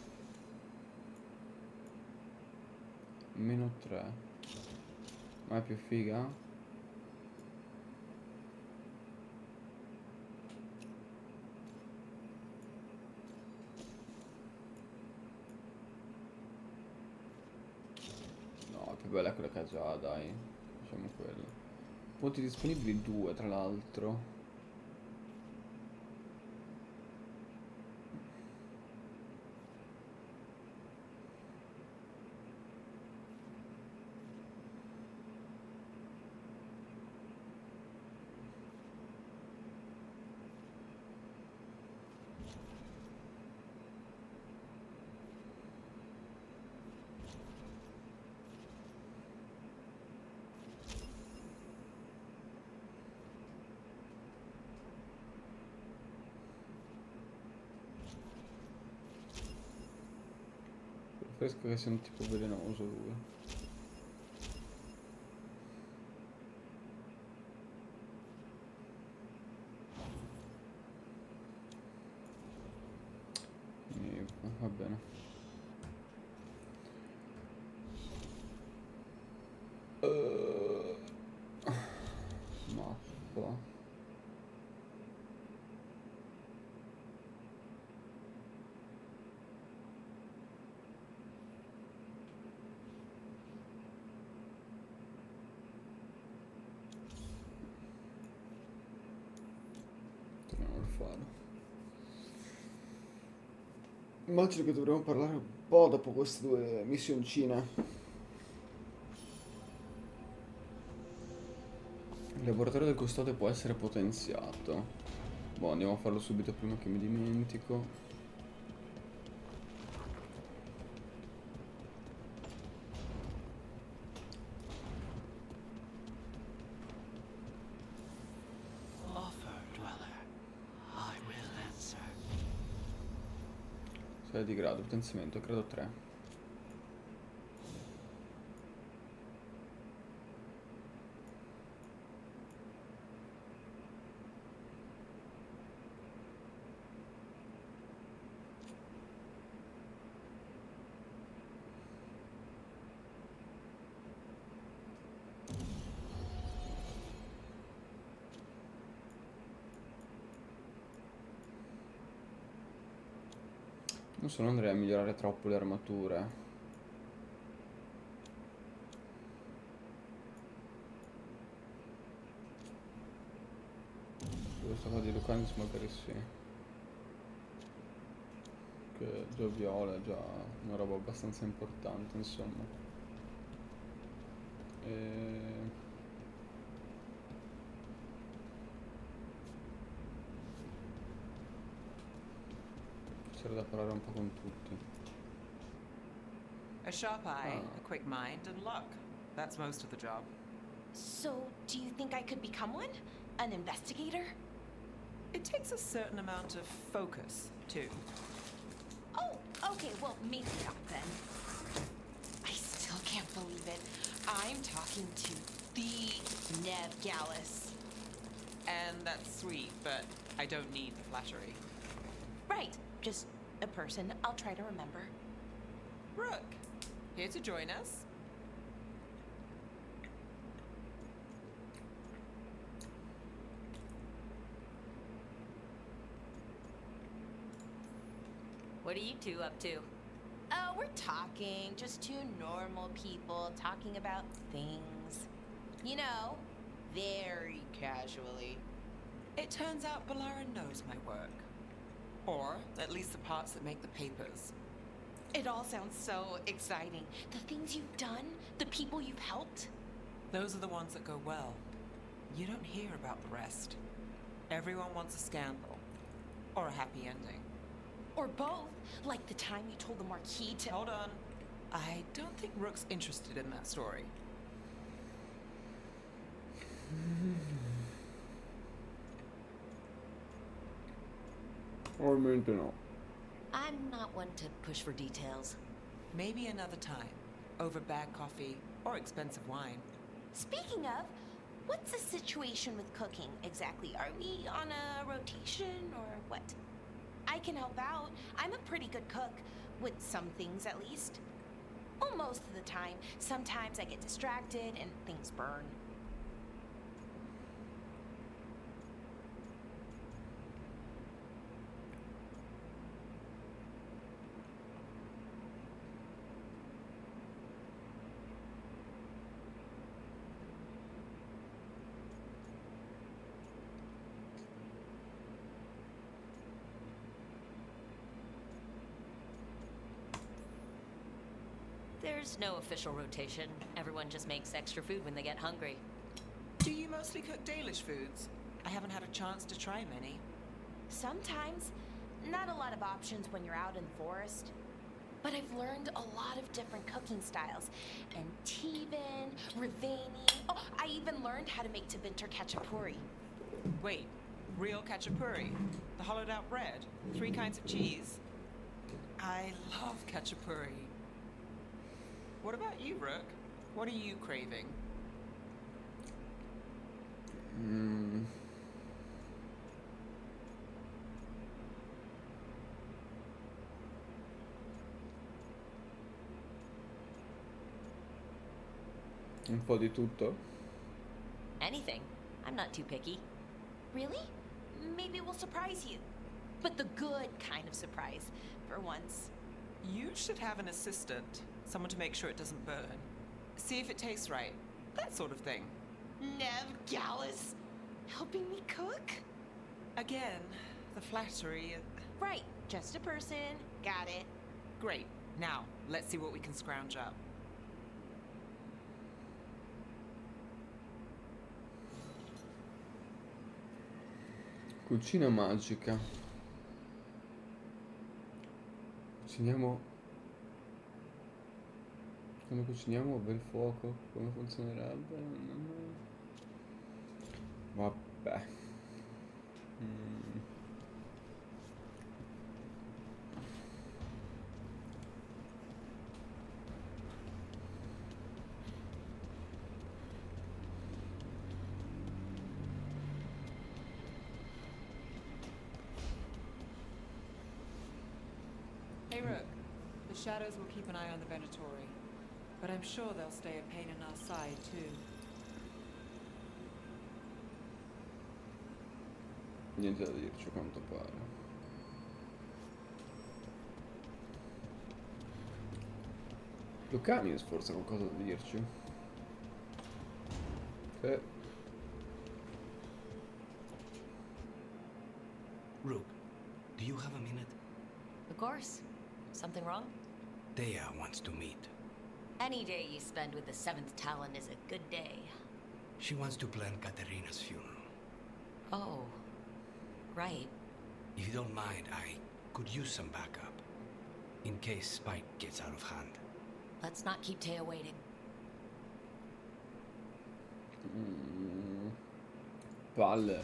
-3. Ma è più figa? No, è più bella quella che ha già, dai. Facciamo quella. Punti disponibili 2, tra l'altro. Preferisco che sia un tipo velenoso lui. Va bene. Mappa. Torniamo al faro. Immagino che dovremo parlare un po' dopo queste due missioncine. Il laboratorio del custode può essere potenziato. Boh, andiamo a farlo subito prima che mi dimentico. Sei di grado, potenziamento, credo 3. Non so, non andrei a migliorare troppo le armature. Questa cosa di Lucanis magari sì. Che già viola è già una roba abbastanza importante, insomma. C'era da parlare un po' con tutti. A sharp eye, a quick mind, and luck. That's most of the job. So, do you think I could become one? An investigator? It takes a certain amount of focus, too. Oh, okay, well, maybe not then. I still can't believe it. I'm talking to the Nev Gallus. And that's sweet, but I don't need the flattery. Right, just a person I'll try to remember. Rook, here to join us. What are you two up to? Oh, we're talking. Just two normal people talking about things. You know, very casually. It turns out Balara knows my work. Or at least the parts that make the papers. It all sounds so exciting. The things you've done, the people you've helped. Those are the ones that go well. You don't hear about the rest. Everyone wants a scandal. Or a happy ending. Or both, like the time you told the Marquis to— Hold on. I don't think Rook's interested in that story. Probabilmente no. I'm not one to push for details. Maybe another time. Over bad coffee or expensive wine. Speaking of, what's the situation with cooking exactly? Are we on a rotation or what? I can help out. I'm a pretty good cook, with some things at least. Well, most of the time. Sometimes I get distracted and things burn. There's no official rotation. Everyone just makes extra food when they get hungry. Do you mostly cook Dalish foods? I haven't had a chance to try many. Sometimes. Not a lot of options when you're out in the forest. But I've learned a lot of different cooking styles. Antivan, Rivani. Oh, I even learned how to make Tevinter Khachapuri. Wait, real Khachapuri? The hollowed out bread? 3 kinds of cheese? I love Khachapuri. What about you, Rook? What are you craving? Un po' di tutto? Anything. I'm not too picky. Really? Maybe we'll surprise you. But the good kind of surprise, for once. You should have an assistant. Someone to make sure it doesn't burn. See if it tastes right. That sort of thing. Nev Gallus, helping me cook? Again, the flattery. Right, just a person. Got it. Great. Now, let's see what we can scrounge up. Cucina magica. Cuciniamo. Quando cuciniamo a bel fuoco, come funzionerebbe? Vabbè. Hey, Rook. The shadows will keep an eye on the Venatori. But I'm sure they'll stay a pain in our side, too. Niente da dirci a quanto pare. Lucanius forse ha qualcosa da dirci? Rook, do you have a minute? Of course. Something wrong? Thea wants to meet. Any day you spend with the 7th Talon is a good day. She wants to plan Katerina's funeral. Oh, right. If you don't mind, I could use some backup. In case Spike gets out of hand. Let's not keep Taya waiting. Palle.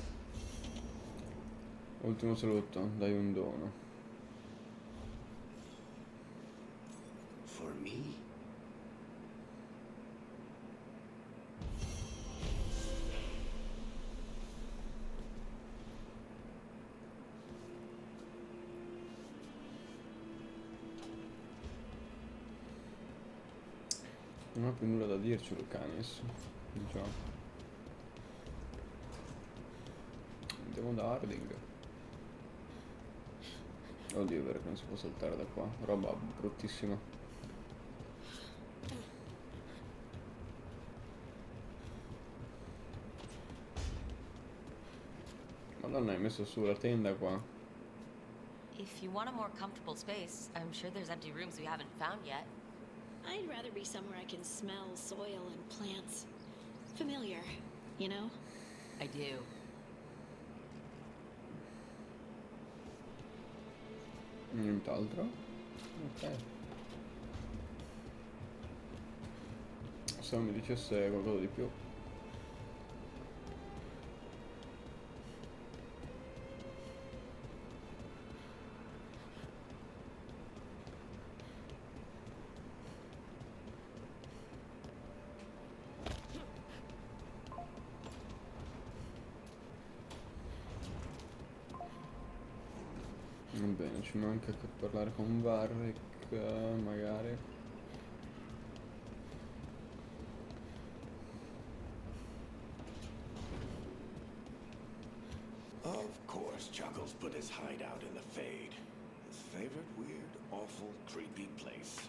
Ultimo saluto, dai un dono. For me? Non ho più nulla da dirci, Lucanis. Diciamo. Andiamo da Harding. Oddio, è vero che non si può saltare da qua. Roba bruttissima. Madonna, hai messo su la tenda qua. If you want a more comfortable space, I'm sure there's empty rooms we haven't found yet. I'd rather be somewhere I can smell soil and plants. Familiar, you know? I do. Nient'altro? Ok. Se non mi dicesse qualcosa di più. Va bene, ci manca che parlare con Varric, magari. Of course, Chuckles put his hideout in the Fade. His favorite weird, awful, creepy place.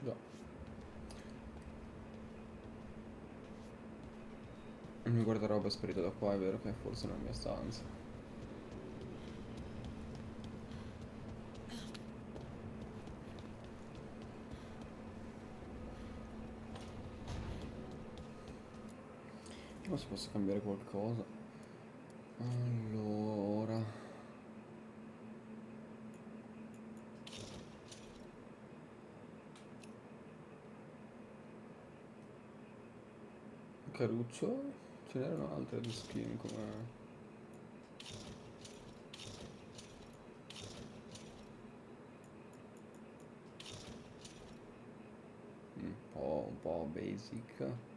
Già. Mi guarda roba sparita da qua, è vero che è forse nella mia stanza. Ma si possa cambiare qualcosa. Allora, Caruccio, ce n'erano altre di skin come... un po' basic.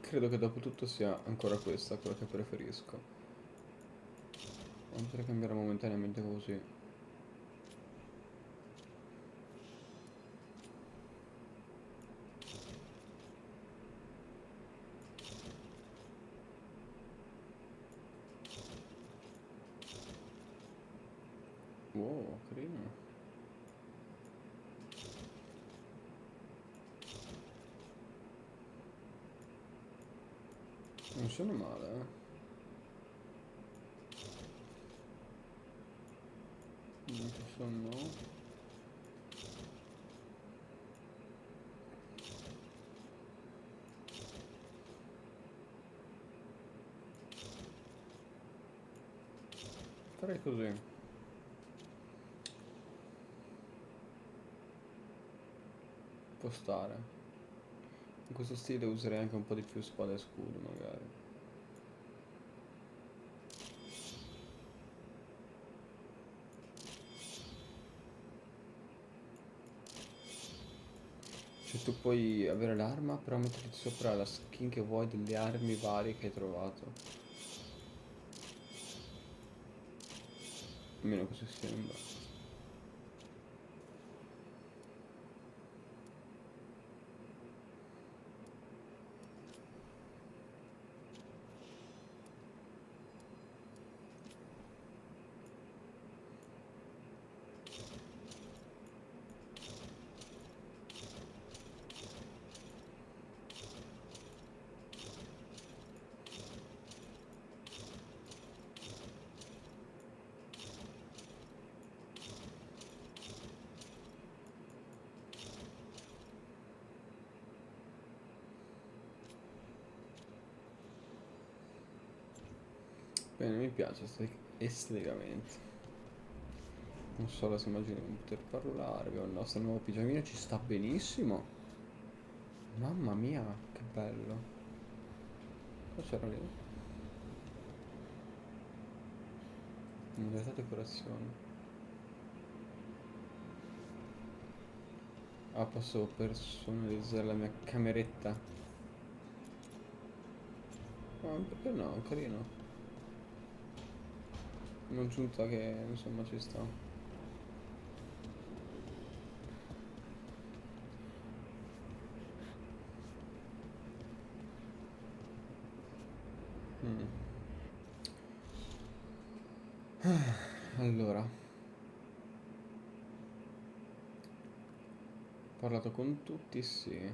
Credo che dopo tutto sia ancora questa quella che preferisco. Non potrei cambiare momentaneamente così. Wow, carino. Non sono male, Non ci sono... Farei così. Può stare. In questo stile userei anche un po' di più spada e scudo, magari. Cioè tu puoi avere l'arma, però metterti sopra la skin che vuoi delle armi varie che hai trovato. Almeno così sembra. Bene, mi piace esteticamente. Non so se immagino di poter parlare. Abbiamo il nostro nuovo pigiamino, ci sta benissimo. Mamma mia, che bello. Cosa c'era lì? Modalità decorazioni. Ah, posso personalizzare la mia cameretta. Ah, perché no? Carino. Un'aggiunta che insomma ci sta. Allora, ho parlato con tutti, sì.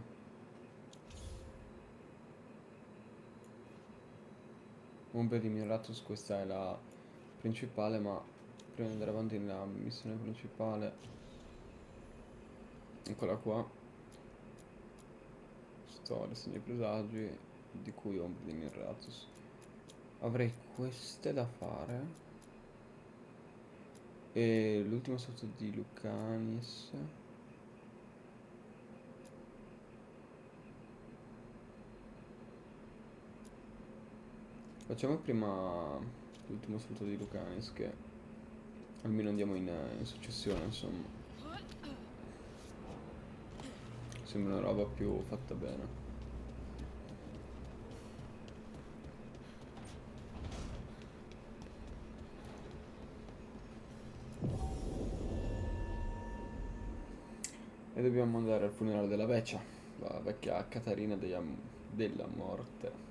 Ombre di Miratus, questa è la principale, ma prima di andare avanti nella missione principale, eccola qua. Storia, segni e presagi, di cui Ombre di Miratus. Avrei queste da fare. E l'ultima sorta di Lucanis. Facciamo prima l'ultimo saluto di Lucanis, che almeno andiamo in successione, insomma. Sembra una roba più fatta bene. E dobbiamo andare al funerale della vecchia, la vecchia Catarina della morte.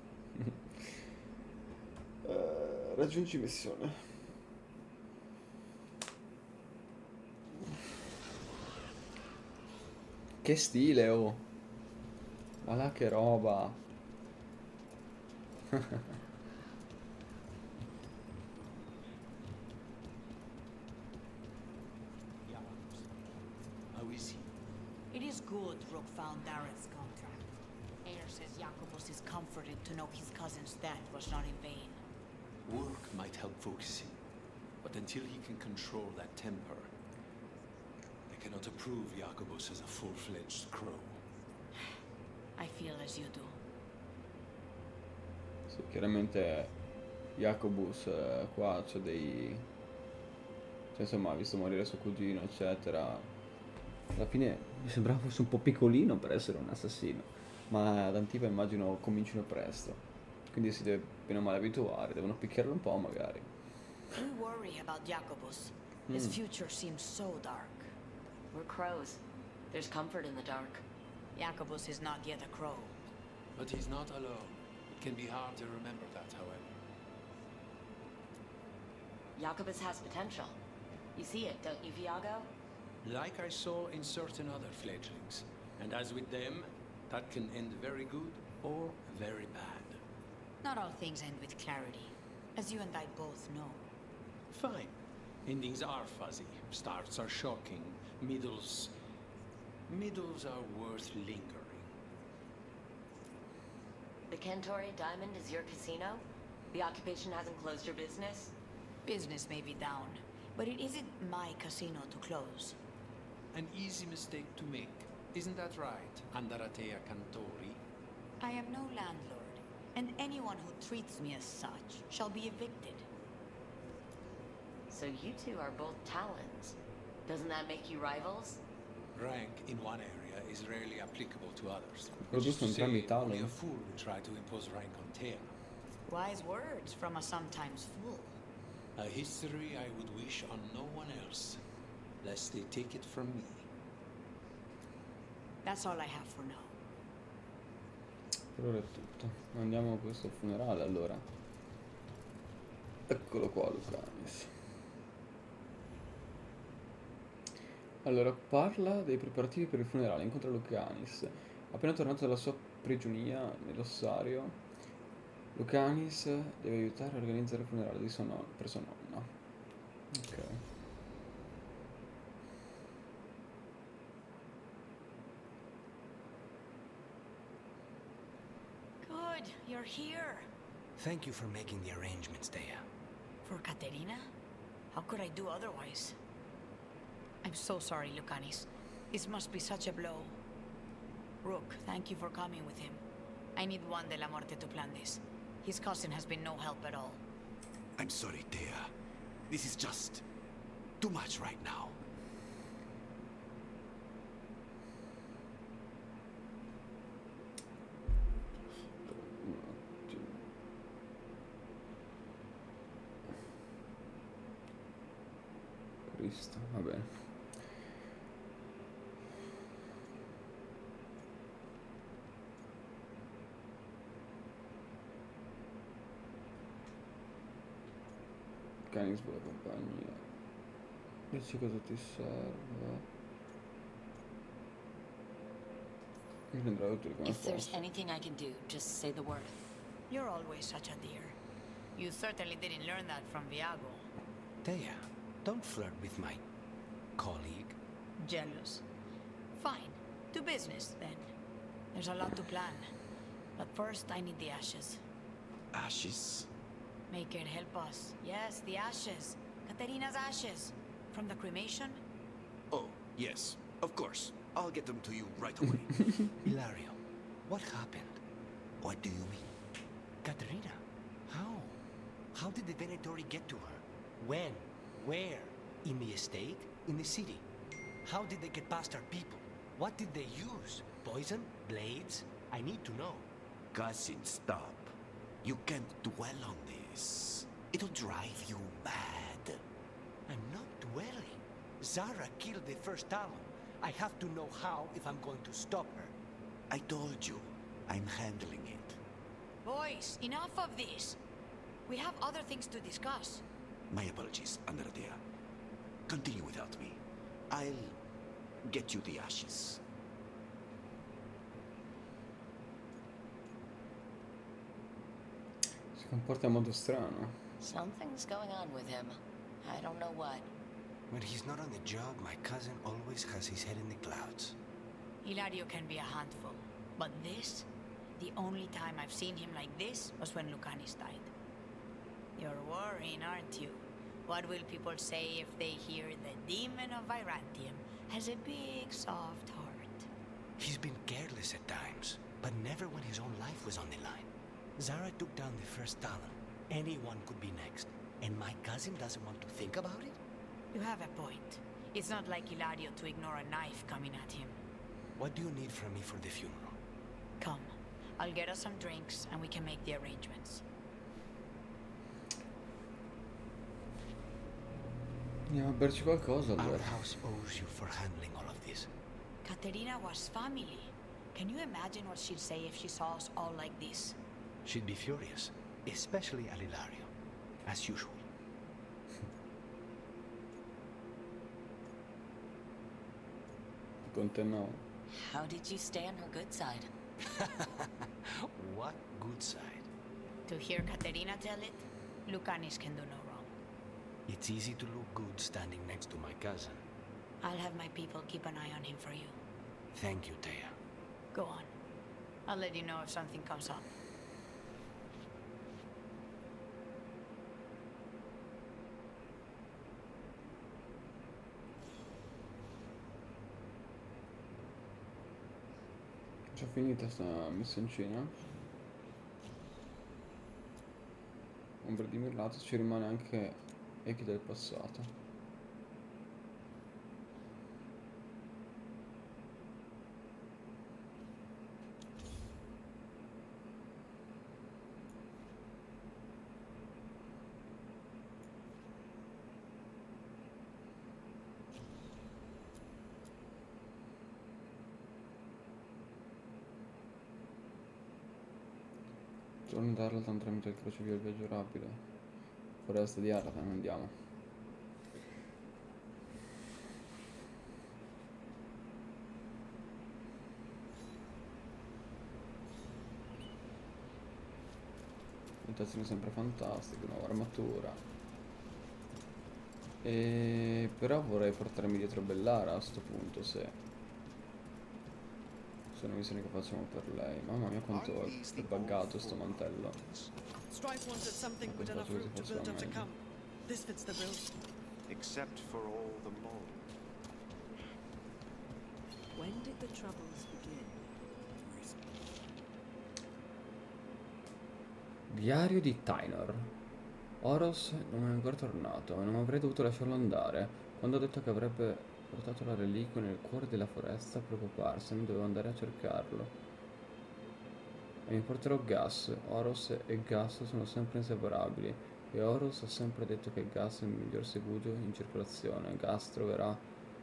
Raggiungi missione. Che stile, oh! Ma là che roba! How is he? It is good Rook found Dareth's contract. Ayer says Jacobus is comforted to know his cousin's death was not in vain. Work might help focus him, but until he can control that temper, I cannot approve Jacobus as a full-fledged crow. I feel as you do. Sì, chiaramente Jacobus qua c'è dei... Cioè, insomma, ha visto morire suo cugino, eccetera. Alla fine mi sembrava fosse un po' piccolino per essere un assassino, ma ad Antipa immagino comincino presto. Quindi si deve bene o male abituare, devono picchiarlo un po' magari. We worry about Jacobus. His future seems so dark. We're crows. There's comfort in the dark. Jacobus is not yet a crow. But he's not alone. It can be hard to remember that, however. Jacobus has potential. You see it, don't you, Viago? Like I saw in certain other fledglings. And as with them, that can end very good or very bad. Not all things end with clarity, as you and I both know. Fine. Endings are fuzzy. Starts are shocking. Middles are worth lingering. The Kentori Diamond is your casino? The occupation hasn't closed your business? Business may be down, but it isn't my casino to close. An easy mistake to make. Isn't that right, Andaratea Cantori? I am no landlord, and anyone who treats me as such shall be evicted. So you two are both Talons. Doesn't that make you rivals? Rank in one area is rarely applicable to others. Producono entrambi Only a Talon. fool would try to impose rank on Tea. Wise words from a sometimes fool. A history I would wish on no one else, lest they take it from me. That's all I have for now. Per ora è tutto. Andiamo a questo funerale allora. Eccolo qua, Lucanis. Allora, parla dei preparativi per il funerale. Incontra Lucanis. Appena tornato dalla sua prigionia nell'ossario, Lucanis deve aiutare a organizzare il funerale di per sua nonna. Ok. Good, you're here. Thank you for making the arrangements, Dea. For Katerina? How could I do otherwise? I'm so sorry, Lucanis. This must be such a blow. Rook, thank you for coming with him. I need Juan de la Muerte to plan this. His cousin has been no help at all. I'm sorry, Thea. This is just too much right now. Cristo, va bene. Canis vuole compagnia. Dici cosa ti serve. Mi prenderò tutto come If there's posso. anything I can do, just say the word. You're always such a dear. You certainly didn't learn that from Viago. Thea, don't flirt with my colleague. Jealous. Fine. To business, then. There's a lot to plan. But first, I need the ashes. Ashes? Make it help us. Yes, the ashes. Katerina's ashes. From the cremation? Oh, yes, of course. I'll get them to you right away. Ilario, what happened? What do you mean? Katerina, how? How did the Venatori get to her? When? Where? In the estate? In the city? How did they get past our people? What did they use? Poison? Blades? I need to know. Cousin, stop. You can't dwell on this. It'll drive you mad. I'm not dwelling. Zara killed the first Talon. I have to know how if I'm going to stop her. I told you, I'm handling it. Boys, enough of this. We have other things to discuss. My apologies, Andrea. Continue without me. I'll get you the ashes. Si comporta in modo strano. Something's going on with him. I don't know what. When he's not on the job, my cousin always has his head in the clouds. Hilario can be a handful. But this? The only time I've seen him like this was when Lucanis died. You're worrying, aren't you? What will people say if they hear the demon of Virantium has a big, soft heart? He's been careless at times, but never when his own life was on the line. Zara took down the first Talon. Anyone could be next. And my cousin doesn't want to think about it? You have a point. It's not like Hilario to ignore a knife coming at him. What do you need from me for the funeral? Come. I'll get us some drinks and we can make the arrangements. Andiamo a berci qualcosa Our allora. house owes you for handling all of this. Katerina was family. Can you imagine what she'd say if she saw us all like this? She'd be furious, especially at Hilario, as usual. Con te no. How did you stay on her good side? What good side? To hear Katerina tell it, Lucanis can do no wrong. It's easy to look good standing next to my cousin. I'll have my people keep an eye on him for you. Thank you, Thea. Go on. I'll let you know if something comes up. Già finita sta missioncina. Ombra di Mirlato, ci rimane anche echi del passato. Torno da Arlatan tramite il crocevia il viaggio rapido. Foresta di Arlatan, andiamo. Mutazione sempre fantastica, nuova armatura. E però vorrei portarmi dietro Bellara a sto punto, se sono missioni che facciamo per lei. Mamma mia quanto è buggato sto mantello. Strife wanted something Ho with enough pensato che si room to fosse build up to meglio. come. This fits the bill. Except for all the mold. When did the troubles begin? Diario di Tainor. Oros non è ancora tornato e non avrei dovuto lasciarlo andare. Quando ho detto che avrebbe portato la reliquia nel cuore della foresta a preoccuparsene, dovevo andare a cercarlo. E mi porterò Gas. Oros e Gas sono sempre inseparabili. E Oros ha sempre detto che Gas è il miglior seguito in circolazione. Gas troverà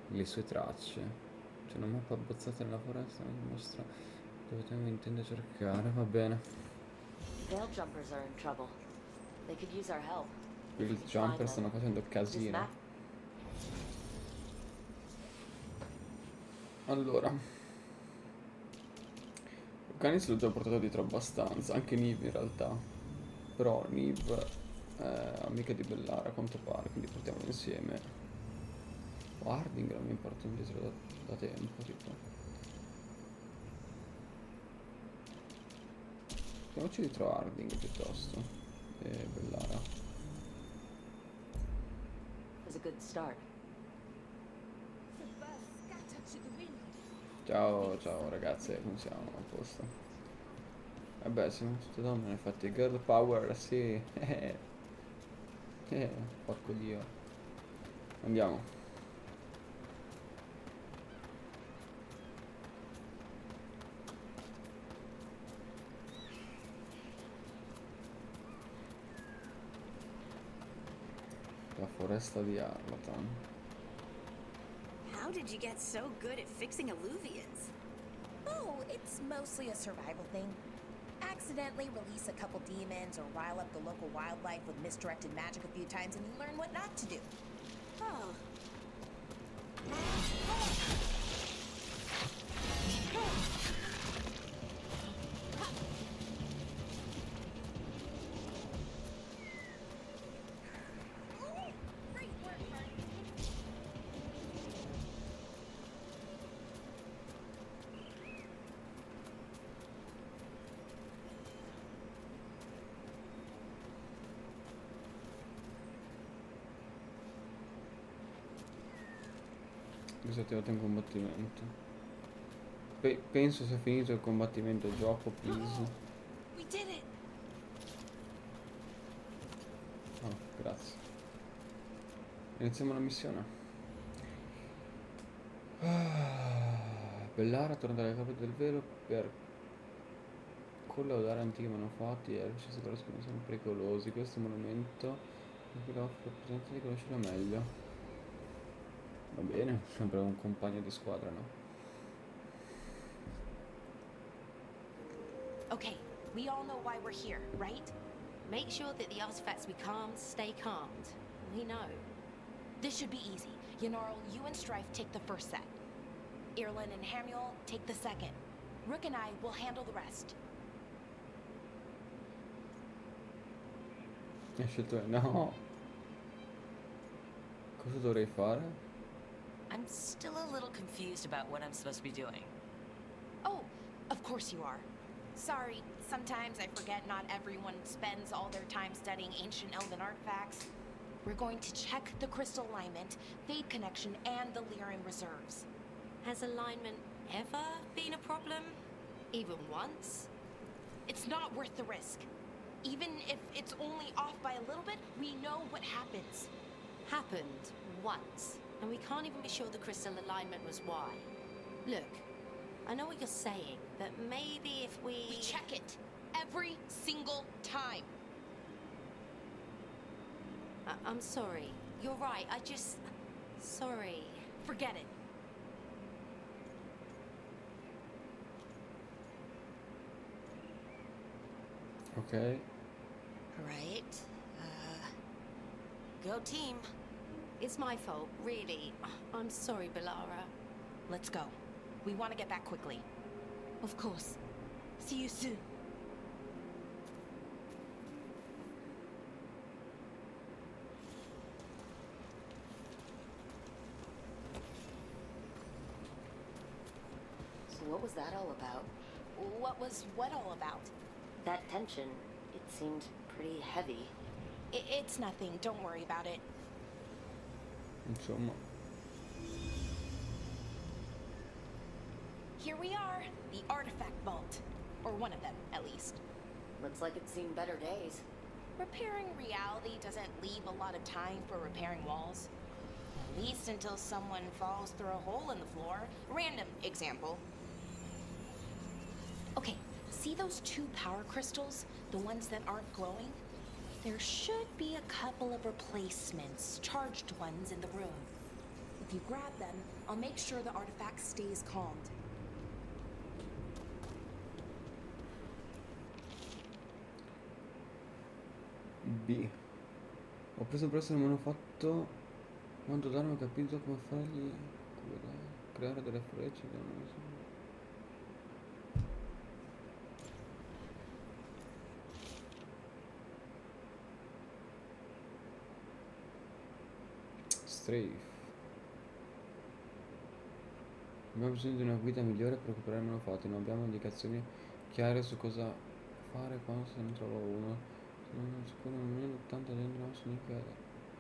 le sue tracce. C'è una mappa abbozzata nella foresta che mostra dove Temo intende cercare. Va bene. Veil jumpers are in trouble. They could use our help. I jumper stanno facendo casino. Allora, Canis l'ho già portato dietro abbastanza, anche Niv in realtà. Però Niv è amica di Bellara a quanto pare, quindi portiamolo insieme. Harding non mi porta indietro da tempo, tipo. Portiamoci dietro Harding piuttosto. E Bellara. Was a good start. Ciao, ciao ragazze, come siamo? A posto? Vabbè, siamo tutte donne, infatti. Girl power, sì. Porco dio. Andiamo. La foresta di Arlatan. How did you get so good at fixing alluvions? Oh, it's mostly a survival thing. Accidentally release a couple demons or rile up the local wildlife with misdirected magic a few times and you learn what not to do. Oh. Disattivato in combattimento. Penso sia finito il combattimento. Gioco, please. We did it. Oh, grazie. Iniziamo la missione. Bellara torna dalle capite del velo per collaudare antichi manufatti e elfici si corrispondono sono pericolosi. Questo monumento vi offre presente di conoscerlo meglio. Va bene, sempre un compagno di squadra, no? Okay, we all know why we're here, right? Make sure that the artifacts we calmed stay calmed. We know. This should be easy. Yenarl, you and Strife take the first set. Irlin and Hamuel take the second. Rook and I will handle the rest. Hai scelto... No! Cosa dovrei fare? I'm still a little confused about what I'm supposed to be doing. Oh, of course you are. Sorry, sometimes I forget not everyone spends all their time studying ancient elven artifacts. We're going to check the crystal alignment, fade connection, and the Lyran reserves. Has alignment ever been a problem? Even once? It's not worth the risk. Even if it's only off by a little bit, we know what happens. Happened once. And we can't even be sure the crystal alignment was why. Look, I know what you're saying, but maybe if we check it every single time. I'm sorry. You're right. Sorry. Forget it. Ok. Right. Go team. It's my fault, really. I'm sorry, Bellara. Let's go. We want to get back quickly. Of course. See you soon. So what was that all about? What was what all about? That tension, it seemed pretty heavy. It's nothing. Don't worry about it. Insomma. Here we are, the artifact vault. Or one of them, at least. Looks like it's seen better days. Repairing reality doesn't leave a lot of time for repairing walls. At least until someone falls through a hole in the floor. Random example. Okay, see those 2 power crystals? The ones that aren't glowing? There should be a couple of replacements, charged ones in the room. If you grab them, I'll make sure the artifact stays calmed. B. Ho preso presto il manufatto. Quanto danno ho capito come fargli creare delle frecce che non so. Strafe. Abbiamo bisogno di una guida migliore per recuperare i manufatti. Non abbiamo indicazioni chiare su cosa fare quando se ne trova uno. Non sicuro nemmeno 80 dentro non significa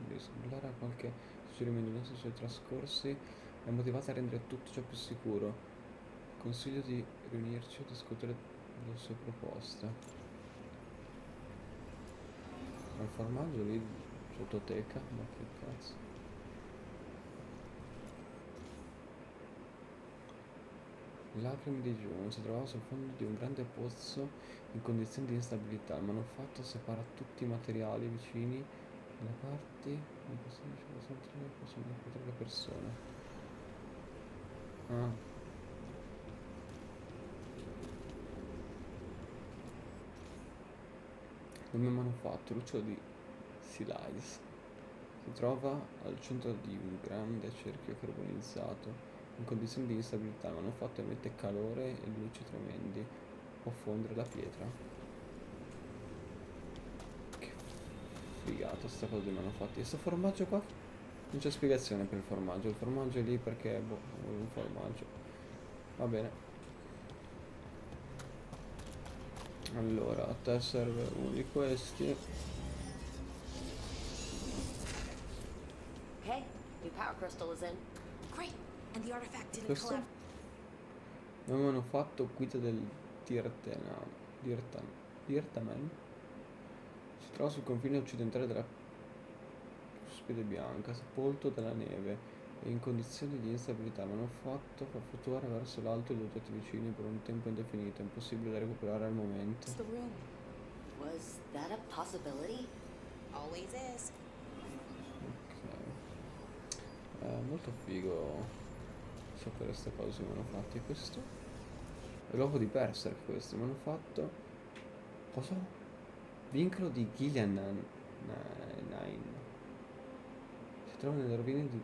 disamblare a qualche suggerimento. I nostri suoi trascorsi è motivata a rendere tutto ciò più sicuro. Consiglio di riunirci e discutere le sue proposte. Ma il formaggio lì sottoteca? Ma che cazzo. Lacrime di giugno si trovava sul fondo di un grande pozzo in condizioni di instabilità. Il manufatto separa tutti i materiali vicini dalle parti in cui possono incontrare le persone. Ah. Il mio manufatto, lucciolo di Silice, si trova al centro di un grande cerchio carbonizzato. In condizioni di instabilità il manufatto emette calore e luci tremendi. Può fondere la pietra. Che figata sta cosa dei manufatti. E sto formaggio qua? Non c'è spiegazione per il formaggio. Il formaggio è lì perché, boh, volevo un formaggio. Va bene. Allora, a te serve uno di questi. Okay, new power crystal is in. Great. And the artifact didn't Questo? collapse. Avevano fatto guida del Dirtamen. Si trova sul confine occidentale della cuspide bianca, sepolto dalla neve e in condizioni di instabilità. L'hanno fatto far fluttuare verso l'alto gli oggetti vicini per un tempo indefinito, impossibile da recuperare al momento. It's the room. Was that a possibility? Always is. Ok. Molto figo sapere queste cose mi hanno fatti. Questo è l'uovo di Berserk, questo mi hanno fatto. Cosa? Vincolo di Gillian 9. Si trova nelle rovine di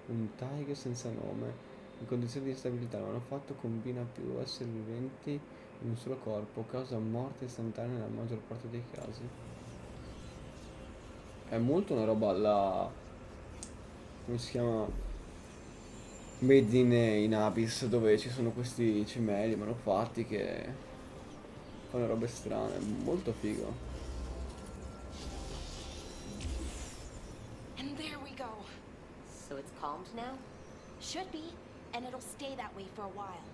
un taiga senza nome. In condizioni di instabilità mi hanno fatto combina più esseri viventi in un solo corpo, causa morte istantanea nella maggior parte dei casi. È molto una roba alla, come si chiama, Made in Abyss, dove ci sono questi cimeli manufatti che fanno robe strane. Molto figo. And there we go. So it's calmed now? Should be, and it'll stay that way for a while.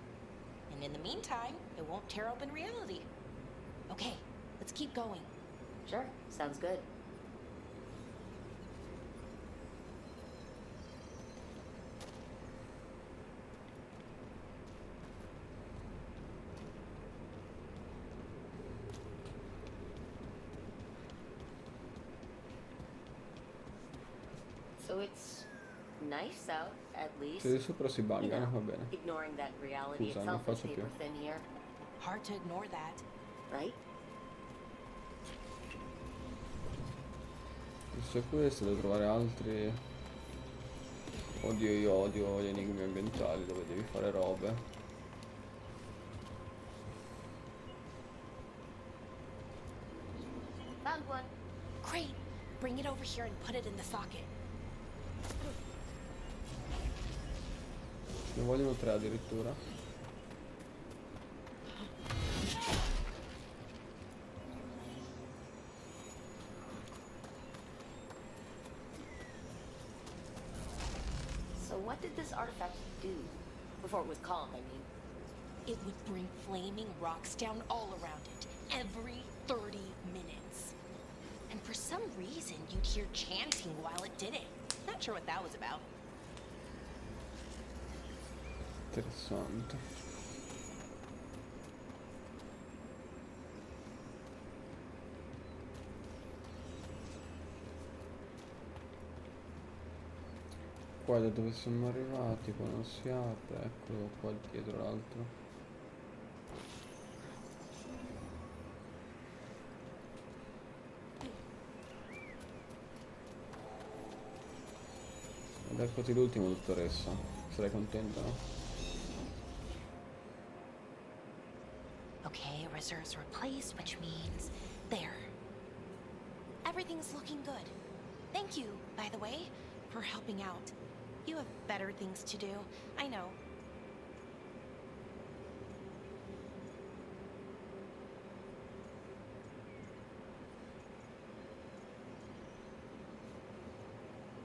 And in the meantime, it won't tear open reality. Okay, let's keep going. Sure, sounds good. So it's nice out, at least. Se di sopra si buggano, va bene. Ignoring that reality Scusa, non itself is faccio più. paper thin here, Hard to ignore that. right? Visto questo, devo trovare altri. Oddio, io odio gli enigmi ambientali dove devi fare robe. Found one. Great. Bring it over here and put it in the socket. Ne vogliono 3 addirittura. this artifact do? Before it was calm, I mean. It would bring flaming rocks down all around it, every 30 minutes. And for some reason, you'd hear chanting while it did it. Not sure what that was about. Interessante. Qua da dove siamo arrivati, qua non si apre, eccolo qua dietro l'altro. Ed eccoti l'ultimo, dottoressa. Sarai contenta, no? Okay, reserves replaced, which means there. Everything's looking good. Thank you, by the way, for helping out. You have better things to do, I know.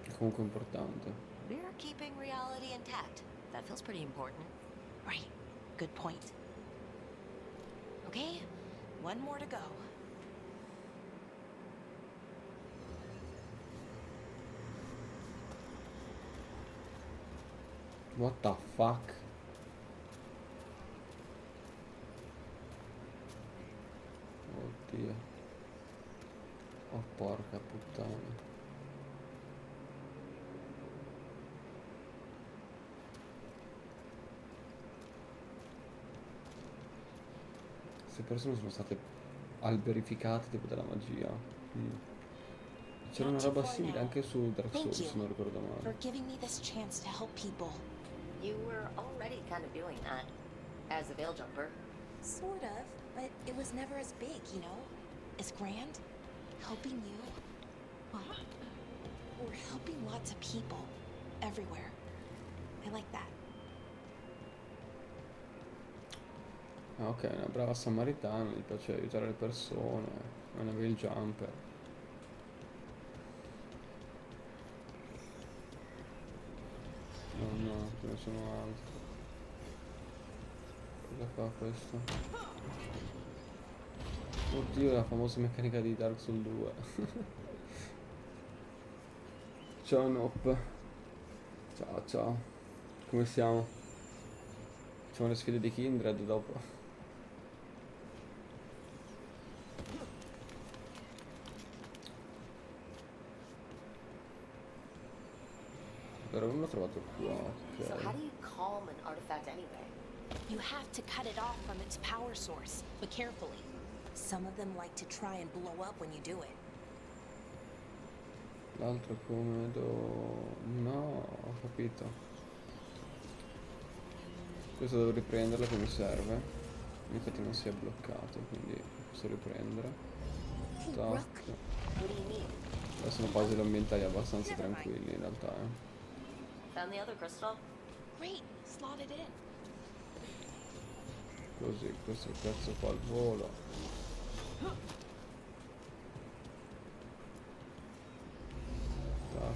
È comunque importante. We're keeping reality intact. That feels pretty important. Right, good point. Okay, one more to go. What the fuck? Oddio. Oh porca puttana. Queste persone sono state alberificate tipo della magia. C'era una roba simile anche su Dark Souls, se non ricordo For male. giving me this chance to help people. You were already kind of doing that. As a veil jumper. Sort of, but it was never as big, you know? As grand. Helping you. Well, we're helping lots of people. Everywhere. I like that. Ah, ok, una brava samaritana, gli piace aiutare le persone, è una veil jumper. No, no, ce ne sono altri. Cosa fa questo? Oddio, la famosa meccanica di Dark Souls 2. Ciao Noop. Ciao, ciao. Come siamo? Facciamo le sfide di Kindred dopo. Però non l'ho trovato qua, So how do ok. you calm an artifact anyway? You have to cut it off from its power source, but carefully. Some of them like to try and blow up when you do it. L'altro come do... No, ho capito. Questo devo riprenderlo che mi serve. Infatti non si è bloccato, quindi posso riprendere. Tac. Adesso sono puzzle ambientali abbastanza tranquilli in realtà, Found the other crystal? Great, slot it in. Così, questo è il pezzo qua al volo. Tac.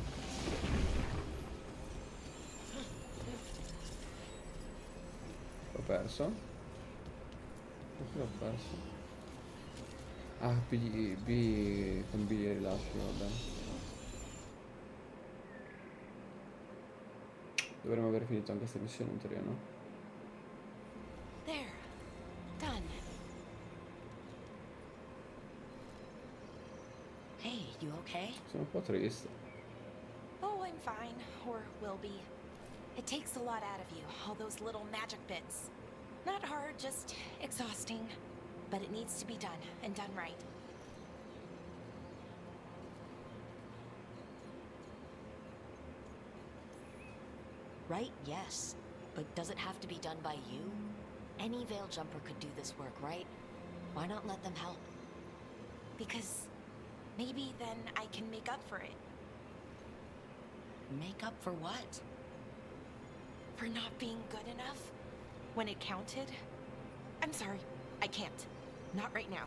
L'ho perso? Perché l'ho perso? Ah, B con B rilasci, va bene. Dovremmo aver finito anche questa missione in teoria, no? There. Done. Hey, you okay? Sono un po' triste. Oh, I'm fine. Or will be. It takes a lot out of you, all those little magic bits. Not hard, just exhausting. But it needs to be done, and done right. Right, yes. But does it have to be done by you? Any veil jumper could do this work, right? Why not let them help? Because maybe then I can make up for it. Make up for what? For not being good enough when it counted. I'm sorry, I can't. Not right now.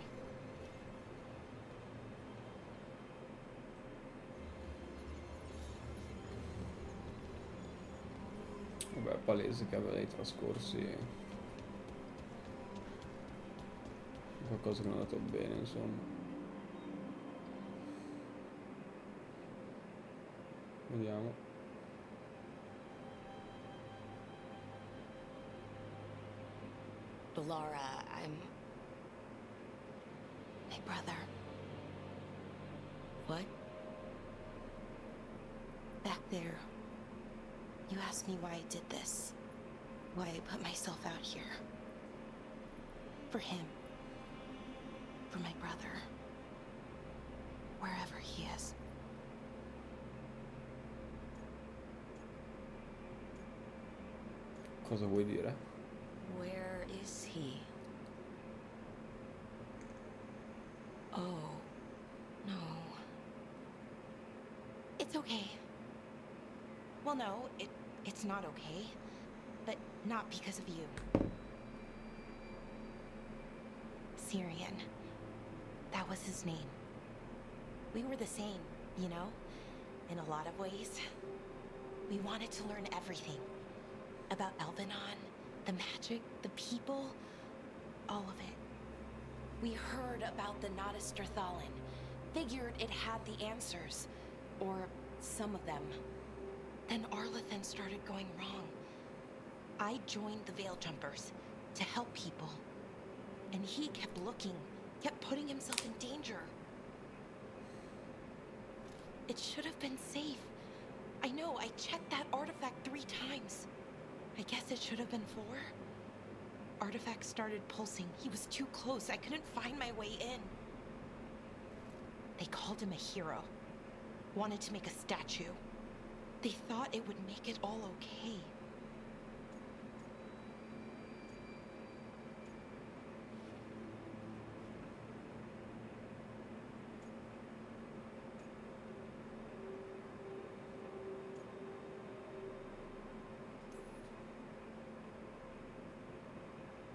palese che avrei trascorsi qualcosa che non è andato bene, insomma. Vediamo. Laura, I'm... my brother. What? Back there, you asked me why I did this. Why I put myself out here. For him. For my brother. Wherever he is. Cosa vuoi dire? Where is he? Oh, no. It's okay. Well, no, it's not okay. But not because of you. Syrian. That was his name. We were the same, you know? In a lot of ways. We wanted to learn everything. About Elvenon, the magic, the people, all of it. We heard about the Notisterthalin, figured it had the answers, or some of them. Then Arlathan started going wrong. I joined the Veil Jumpers to help people, and he kept looking, kept putting himself in danger. It should have been safe. I know, I checked that artifact 3 times. I guess it should have been 4. Artifact started pulsing. He was too close. I couldn't find my way in. They called him a hero. Wanted to make a statue. They thought it would make it all okay.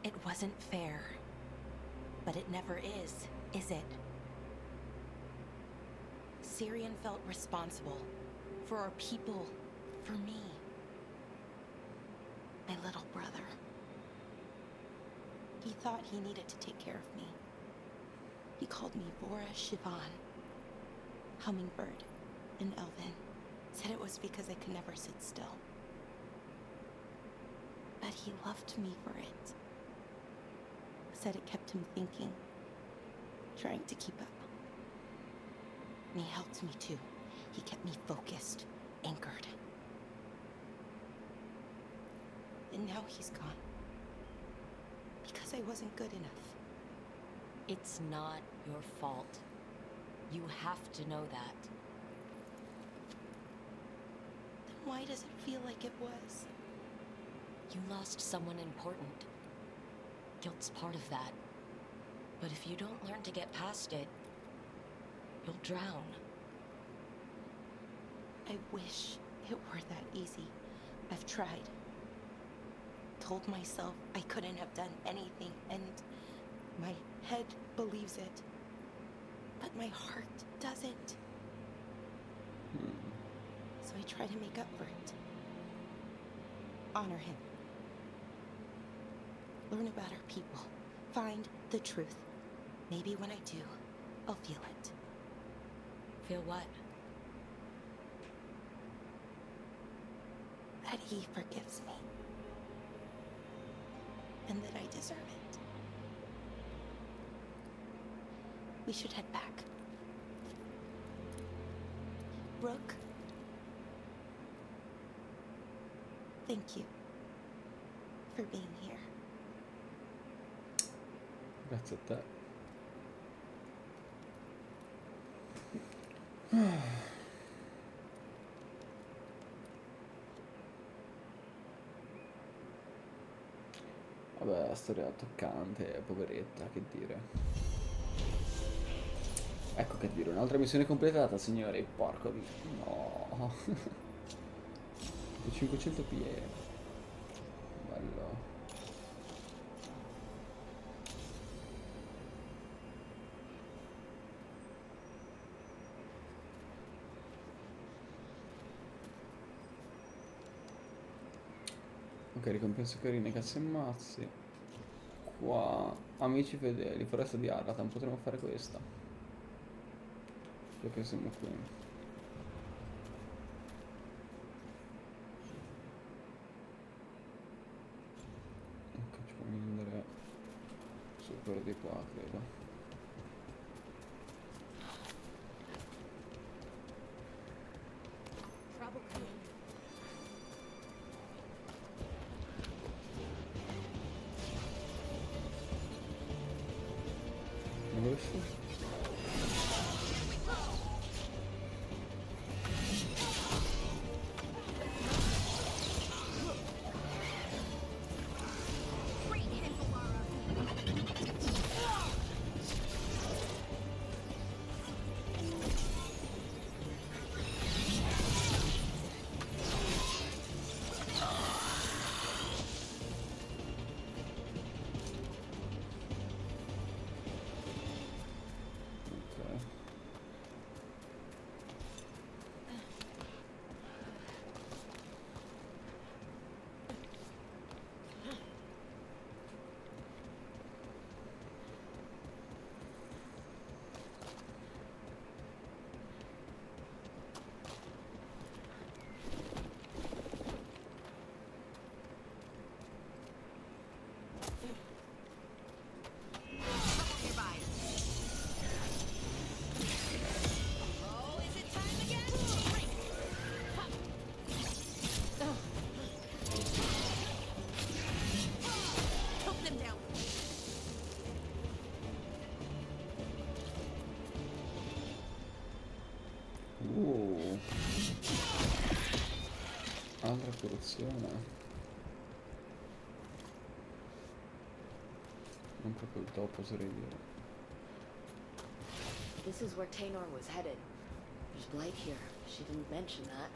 It wasn't fair. But it never is it? Syrian felt responsible. For our people. For me. My little brother. He thought he needed to take care of me. He called me Vora Shivan. Hummingbird. In Elven. Said it was because I could never sit still. But he loved me for it. Said it kept him thinking, trying to keep up. And he helped me too. He kept me focused, anchored. And now he's gone. Because I wasn't good enough. It's not your fault. You have to know that. Then why does it feel like it was? You lost someone important. Guilt's part of that. But if you don't learn to get past it, you'll drown. I wish it were that easy. I've tried. Told myself I couldn't have done anything, and my head believes it. But my heart doesn't. So I try to make up for it. Honor him. Learn about our people. Find the truth. Maybe when I do, I'll feel it. Feel what? That he forgives me. And that I deserve it. We should head back. Rook. Thank you. For being here. Grazie a te. Vabbè, la storia è toccante, poveretta, che dire. Ecco che dire, un'altra missione completata, signori. Porco di... No. 500 PE. Bello. Ok, ricompense carine, cazzo e mazzi. Qua, amici fedeli, foresta di Aratan, potremmo fare questa. Perché siamo qui. Ok, ci possiamo andare su quello di qua, credo. Questo? Altra corruzione. Non proprio il topo, oserei dire. This is where Taynor was headed. There's Blight here. She didn't mention that.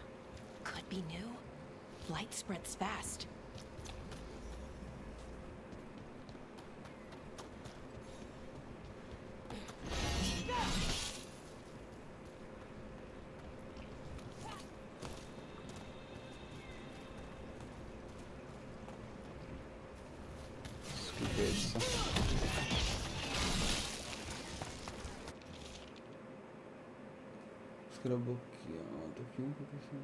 Could be new. Light spreads fast. Schifezza. Scarabocchiato, chiunque che sia.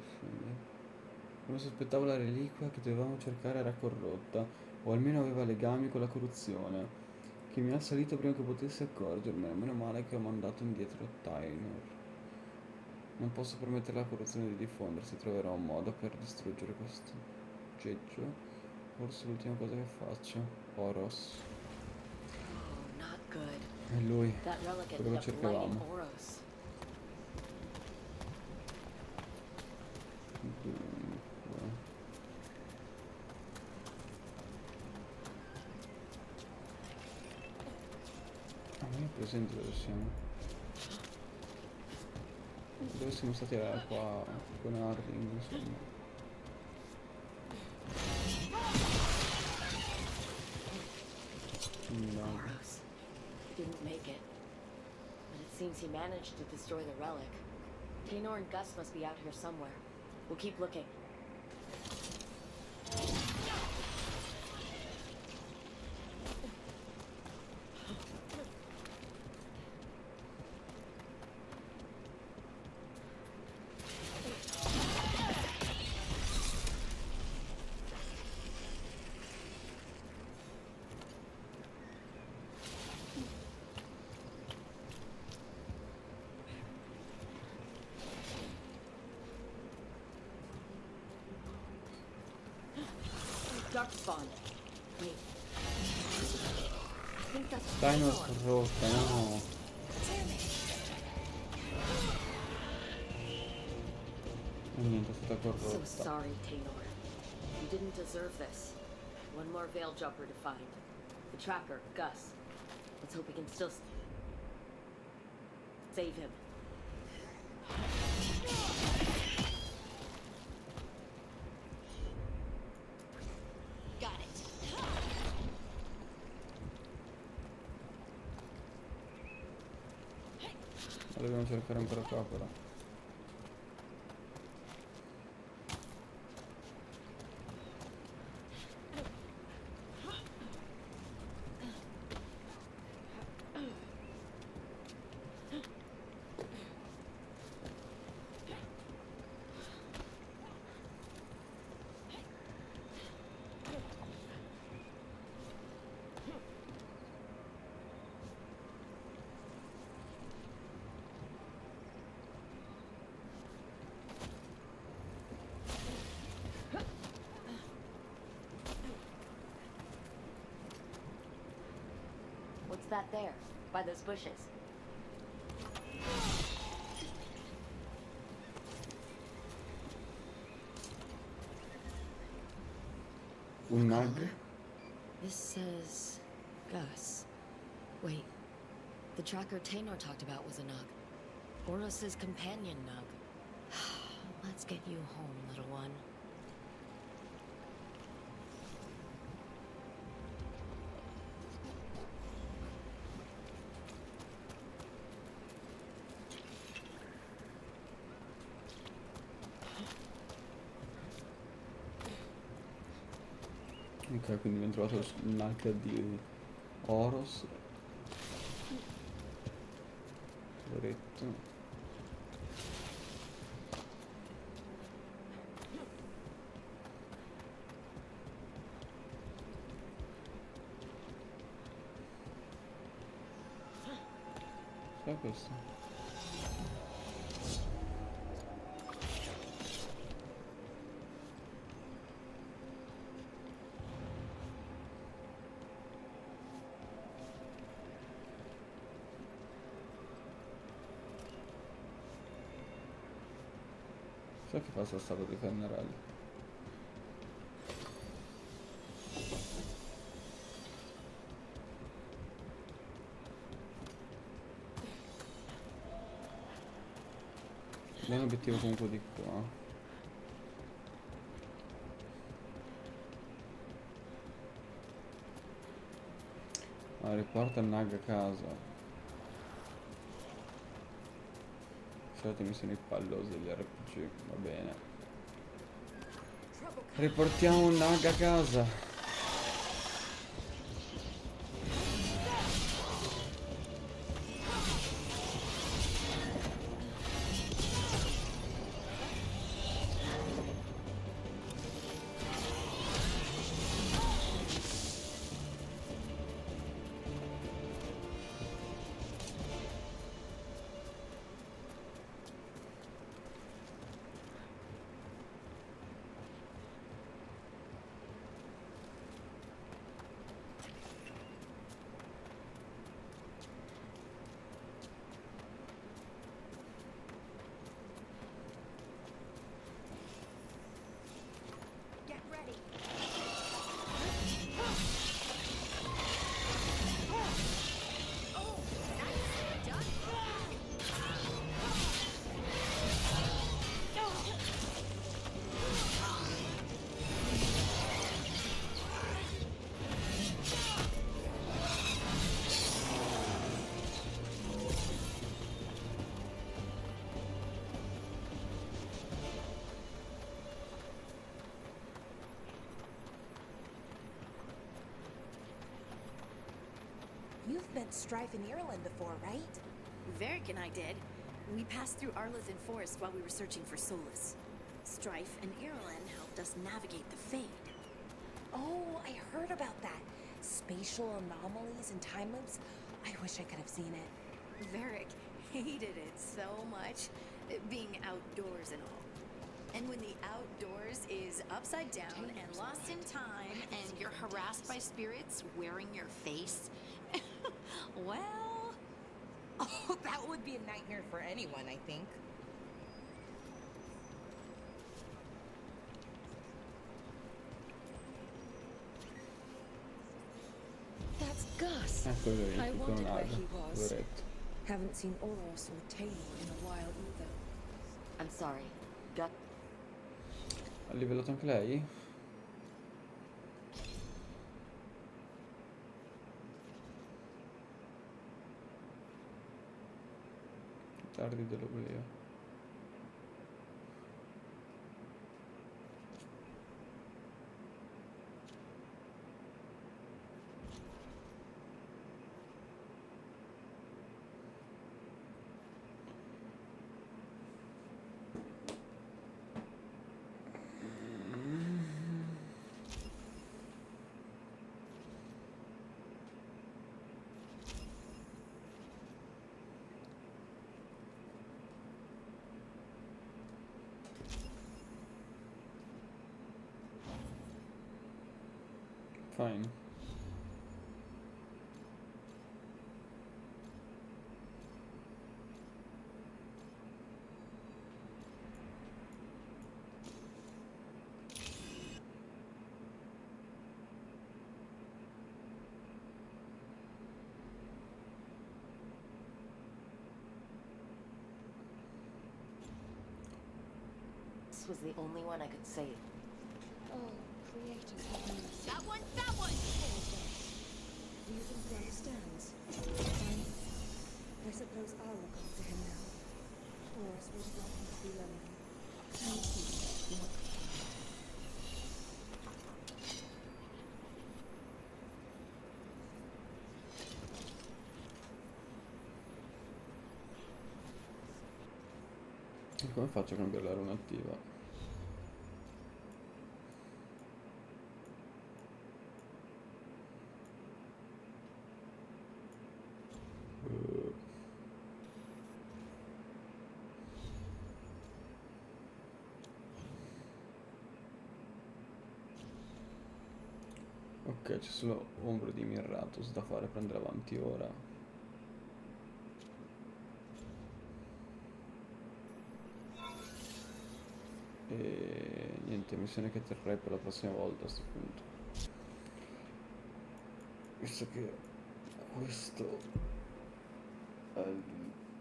Come sospettavo, la reliquia che dovevamo cercare era corrotta, o almeno aveva legami con la corruzione, che mi ha assalito prima che potessi accorgermene. Meno male che ho mandato indietro Taynor. Non posso permettere alla corruzione di diffondersi, troverò un modo per distruggere questo geggio. Forse l'ultima cosa che faccio. Oros. Oh, not good. È lui, That relic quello ended che up lighting cercavamo. Oros. Ah, ma io ho presente dove siamo. Dove siamo stati qua con Harding, insomma. Oros. He didn't make it. But it seems he managed to destroy the relic. Taynor and Gus must be out here somewhere. We'll keep looking. Dark spawn. Wait. I think that's Taynor corrotta, no. E niente, è stata So corrotta. sorry, Taynor. You didn't deserve this. One more veil jumper to find. The tracker, Gus. Let's hope we can still save him. Got it. La dobbiamo cercare ancora qua però. that there, by those bushes? Un nug? This says Gus. Wait, the tracker Taynor talked about was a nug. Oros's companion nug. Let's get you home, little one. Ok, quindi abbiamo trovato un nug di Oros. Loretto. Cos'è questo? Sai che fa sta statua di Fennerelli? Abbiamo un obiettivo comunque di qua. Ah, riporta il nag a casa. Solite missioni pallose degli RPG, va bene. Riportiamo un nag a casa. You've been Strife in Ireland before, right? Varric and I did. We passed through Arlothan Forest while we were searching for Solus. Strife and Ireland helped us navigate the Fade. Oh, I heard about that. Spatial anomalies and time loops. I wish I could have seen it. Varric hated it so much, being outdoors and all. And when the outdoors is upside down and lost in time, and you're harassed by spirits wearing your face, well... Oh, that would be a nightmare for anyone, I think. That's Gus. I wondered where he was. Haven't seen Oros or Taylor in a while either. I'm sorry. Gus. Ha livellato anche lei? Tardi dell'oblio. Fine. was the only one I could save. Oh, creators have mercy. That one, that one! Do you think he understands? I suppose I'll look after him now. Horus would have liked him to be lonely. Thank you. E come faccio a cambiare la runa attiva? Ok, c'è solo ombra di Mirratus da fare, prendere avanti ora. E niente, missione che terrei per la prossima volta a questo punto. Visto che questo è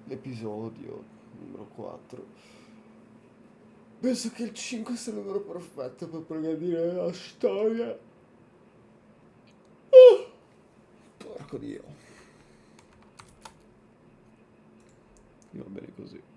l'episodio numero 4, penso che il 5 sia il numero perfetto per progredire la storia. Porco Dio. Io va bene così.